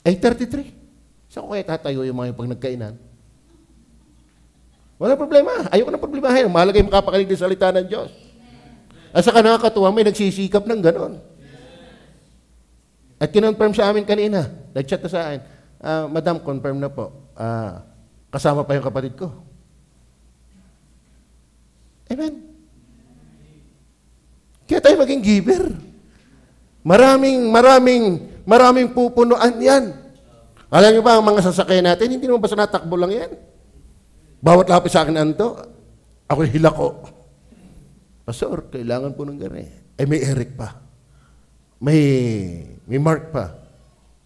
Ay, 33. Saan ko kaya tatayo yung mga pag nagkainan? Walang problema. Ayoko na problemahin. Mahalaga yung makapakinig ng salita ng Diyos. At saka nakakatuwa, may nagsisikap ng ganon. At kinonfirm sa amin kanina. Nag-chat na sa akin. Madam, confirm na po. Kasama pa yung kapatid ko. Amen. Kaya tayo maging giver. Maraming pupunuan yan. Alam niyo ba, ang mga sasakyan natin, hindi naman basta natakbo lang yan. Bawat lapis sa akin anto, ako'y hilako. Pastor, kailangan po ng gano'n. May Eric pa. May Mark pa.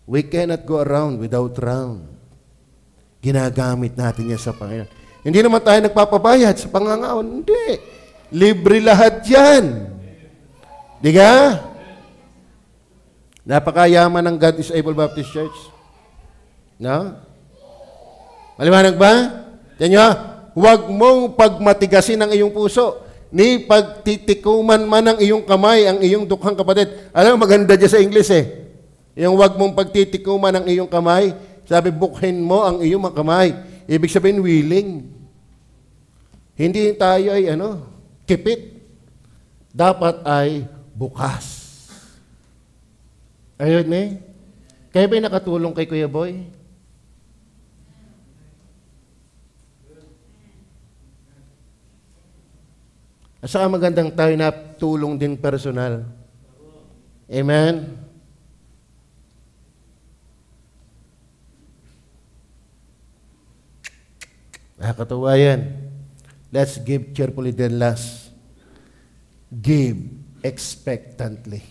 We cannot go around without round. Ginagamit natin yan sa Panginoon. Hindi naman tayo nagpapabayad sa pangangaon. Hindi. Libre lahat yan. Di ka? Napakayaman ng God is Able Baptist Church. No? Maliwanag ba? Yan nyo, huwag mong pagmatigasin ang iyong puso, ni pagtitikuman man ang iyong kamay, ang iyong dukhang kapatid. Alam mo, maganda dyan sa English eh. Yung huwag mong pagtitikuman ang iyong kamay, sabi, bukhin mo ang iyong mga kamay. Ibig sabihin, willing. Hindi tayo ay, kipit. Dapat ay bukas. Ayun eh. Kaya ba'y nakatulong kay Kuya Boy? At saka magandang tayo na tulong din personal. Amen? Nakakatuwa yan. Let's give cheerfully then last. Give expectantly.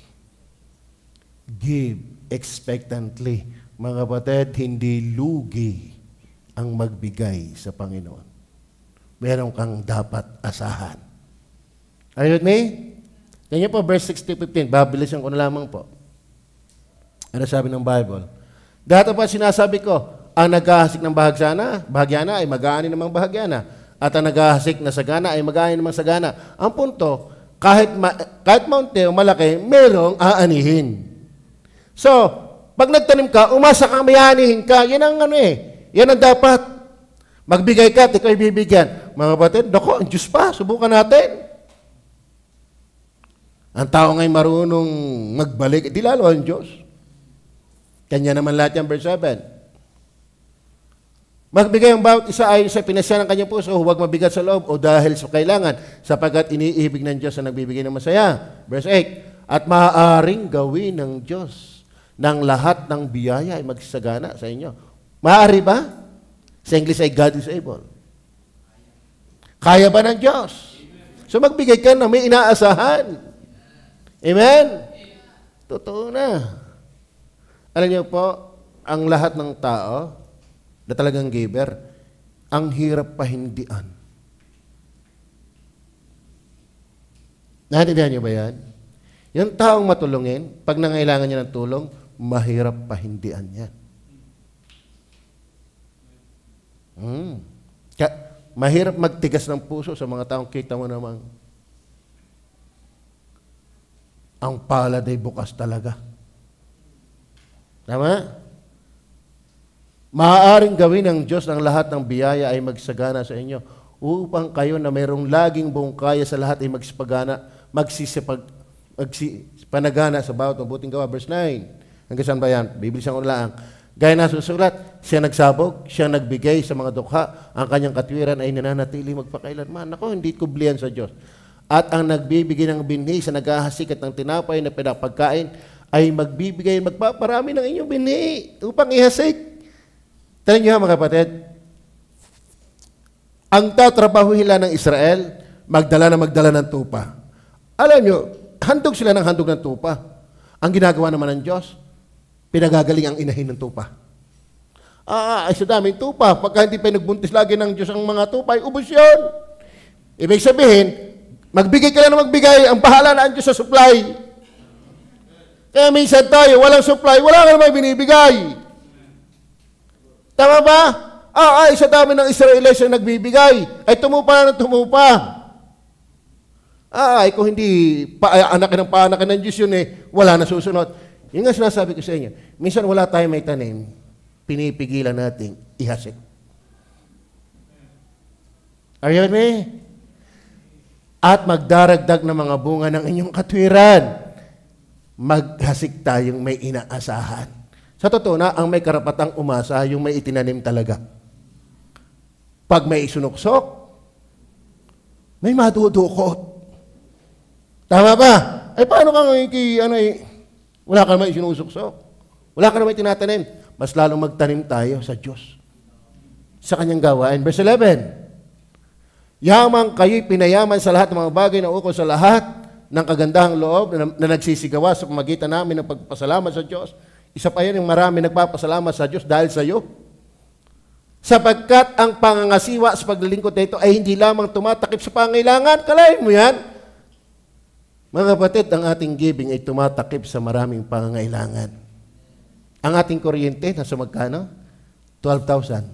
Give expectantly. Mga kapatid, hindi lugi ang magbigay sa Panginoon. Meron kang dapat asahan. Are you with me? Yan po, verse 16-15. Babilisan ko na lamang po. Ano sabi ng Bible? Dati pa sinasabi ko, ang naghahasik ng bahagyana ay mag-aani namang bahagyana. At ang naghahasik na sagana ay mag-aani namang sagana. Ang punto, kahit maunti o malaki, merong aanihin. So, pag nagtanim ka, umasa kang may aanihin ka, yan ang yan ang dapat. Magbigay ka at ikaw ibibigyan. Mga kapatid, ang Diyos pa, subukan natin. Ang tao ngay marunong magbalik, di lalo ang Diyos. Kanya naman lahat yan, verse 7. Magbigay ang bawat isa ayon sa pinasya ng kanyang puso, huwag mabigat sa loob o dahil sa kailangan, sapagkat iniibig ng Diyos na nagbibigay ng masaya. Verse 8, at maaaring gawin ng Diyos ng lahat ng biyaya ay magsagana sa inyo. Maaari ba? Sa English ay God is able. Kaya ba ng Diyos? So magbigay ka na may inaasahan. Amen? Totoo na. Alam niyo po, ang lahat ng tao na talagang giver, ang hirap pahindian. Naintindihan niyo ba yan? Yung taong matulungin, pag nangailangan niya ng tulong, mahirap pahindian yan. Mahirap magtigas ng puso sa mga taong kita mo namang ang palad ay bukas talaga. Tama? Maaaring gawin ng Diyos ang lahat ng biyaya ay magsagana sa inyo upang kayo na mayroong laging buong kaya sa lahat ay magsisipanagana sa bawat mabuting gawa. Verse 9. Hanggang saan ba yan? Bibilisan ko na lang. Gaya na susulat, siya nagsabog, siya nagbigay sa mga dukha, ang kanyang katwiran ay nananatili magpakailanman. Ako, hindi kublihan sa Diyos. At ang nagbibigay ng binhi sa naghahasikat ng tinapay na pinapagkain ay magbibigay, magpaparami ng inyong binhi upang ihasik. Tayo niyo mga kapatid, ang tatrabahuhin ng Israel, magdala ng tupa. Alam niyo, handog sila ng handog ng tupa. Ang ginagawa naman ng Diyos, pinagagaling ang inahin ng tupa. Ay sa daming tupa. Pagka hindi pa nagbuntis lagi ng Diyos ang mga tupa, ay ubos yun. Ibig sabihin, magbigay ka lang na magbigay, ang bahala na ang Diyos sa supply. Kaya minsan tayo, walang supply, wala ka naman binibigay. Tama ba? Ay sa dami ng Israelites na nagbibigay, ay tumupa na tumupa. Ay kung hindi anakin ng paanakin ng Diyos yun wala na susunod. Yung nga sinasabi ko sa inyo, minsan wala tayong may tanim, pinipigilan natin ihasik. Are you with me? At magdaragdag ng mga bunga ng inyong katwiran. Maghasik tayong may inaasahan. Sa totoo na, ang may karapatang umasa, yung may itinanim talaga. Pag may isunuksok, may madudukot. Tama ba? Ay paano ka wala ka naman isinusuksok. Wala ka naman tinatanim. Mas lalong magtanim tayo sa Diyos. Sa kanyang gawain. Verse 11. Yamang kayo'y pinayaman sa lahat ng mga bagay na ukol sa lahat ng kagandahang loob na nagsisigawa sa pamagitan namin ng pagpasalamat sa Diyos. Isa pa yan yung marami nagpapasalamat sa Diyos dahil sa iyo. Sapagkat ang pangangasiwa sa paglilingkod na ito ay hindi lamang tumatakip sa pangailangan. Kalahin mo yan. Mga kapatid, ang ating giving ay tumatakip sa maraming pangangailangan. Ang ating kuryente, nasa magkano? 12,000.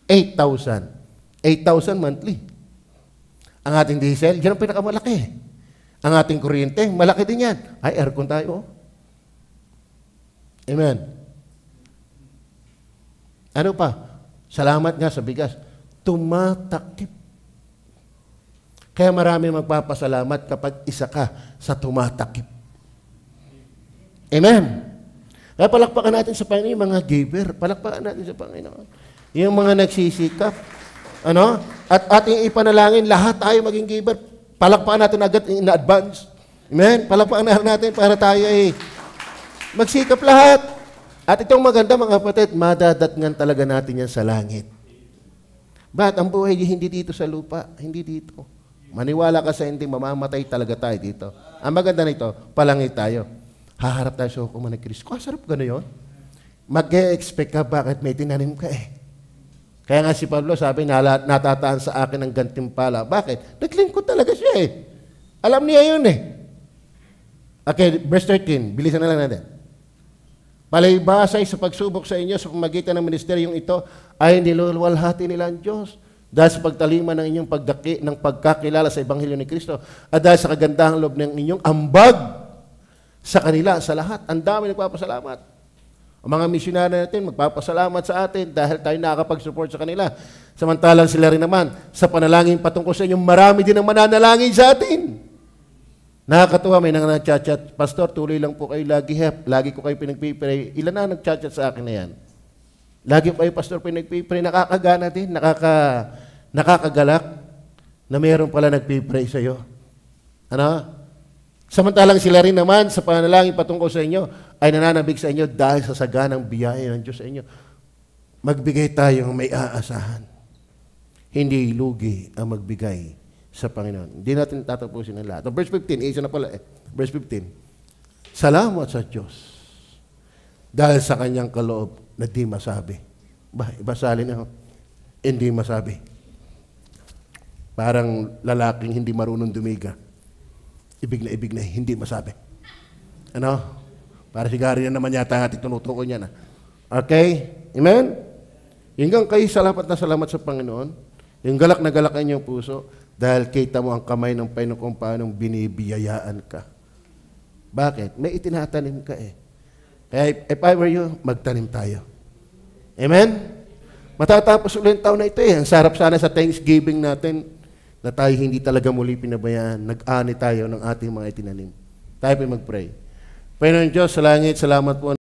8,000. 8,000 monthly. Ang ating diesel, yan ang pinakamalaki. Ang ating kuryente, malaki din yan. Ay, aircon tayo. Amen. Ano pa? Salamat nga sa bigas. Tumatakip. Kaya marami magpapasalamat kapag isa ka sa tumatakip. Amen. Kaya palakpakan natin sa Panginoon yung mga giver. Palakpakan natin sa Panginoon. Yung mga nagsisikap. At ating ipanalangin, lahat tayo maging giver. Palakpakan natin agad in advance. Amen. Palakpakan natin para tayo magsikap lahat. At itong maganda mga kapatid, madadatngan talaga natin yan sa langit. Ba't ang buhay hindi dito sa lupa? Hindi dito. Maniwala ka sa hindi, mamamatay talaga tayo dito. Ang maganda nito, palangit tayo. Haharap tayo sa hukuman ng Kristo. Sarap gano'n yun. Mag-e-expect ka bakit may tinanim ka Kaya nga si Pablo sabi, natataan sa akin ang gantimpala. Bakit? Naglingkod talaga siya Alam niya yun Okay, verse 13. Bilisan na lang natin. Palaybasay sa pagsubok sa inyo sa pamagitan ng ministeryong ito ay niluluwalhati nila ang Diyos. Dahil sa pagtalima ng inyong pagkakilala sa Ebanghelyo ni Kristo at dahil sa kagandahang loob ng inyong ambag sa kanila, sa lahat. Ang dami nagpapasalamat. Ang mga misyonaryo natin magpapasalamat sa atin dahil tayo nakakapag-support sa kanila. Samantalang sila rin naman sa panalangin patungkol sa inyong marami din ang mananalangin sa atin. Nakakatuwa, may nang nag-chat-chat, Pastor, tuloy lang po kayo lagi ko kayo pinagpipray. Ilan na nag-chat-chat sa akin na yan? Lagi pa yung pastor pinagpipray, nakakagana din, nakakagalak na mayroon pala nagpipray sa iyo. Samantalang sila rin naman sa panalangin patungkol sa inyo ay nananabig sa inyo dahil sa saganang biyaya ng Diyos sa inyo. Magbigay tayong may aasahan. Hindi lugi ang magbigay sa Panginoon. Hindi natin tatapusin ang lahat. Verse 15, isa na pala Verse 15. Salamat sa Diyos dahil sa kanyang kaloob na di masabi. Ibasalin ako. Hindi masabi. Parang lalaking hindi marunong dumiga. Ibig na hindi masabi. Ano? Para sigari na naman yata ang ating tinutukoy niya na. Okay? Amen? Hanggang kayo salamat na salamat sa Panginoon. Yung galak na galak ang inyong puso dahil kita mo ang kamay ng Panginoon kung paano binibiyayaan ka. Bakit? May itinatanim ka eh. Kaya if I were you, magtanim tayo. Amen? Matatapos ulit ang taon na ito eh. Ang sarap sana sa Thanksgiving natin na tayo hindi talaga muli pinabayaan. Nag-ani tayo ng ating mga itinanim. Tayo po mag-pray. Panginoon Diyos, sa langit, salamat po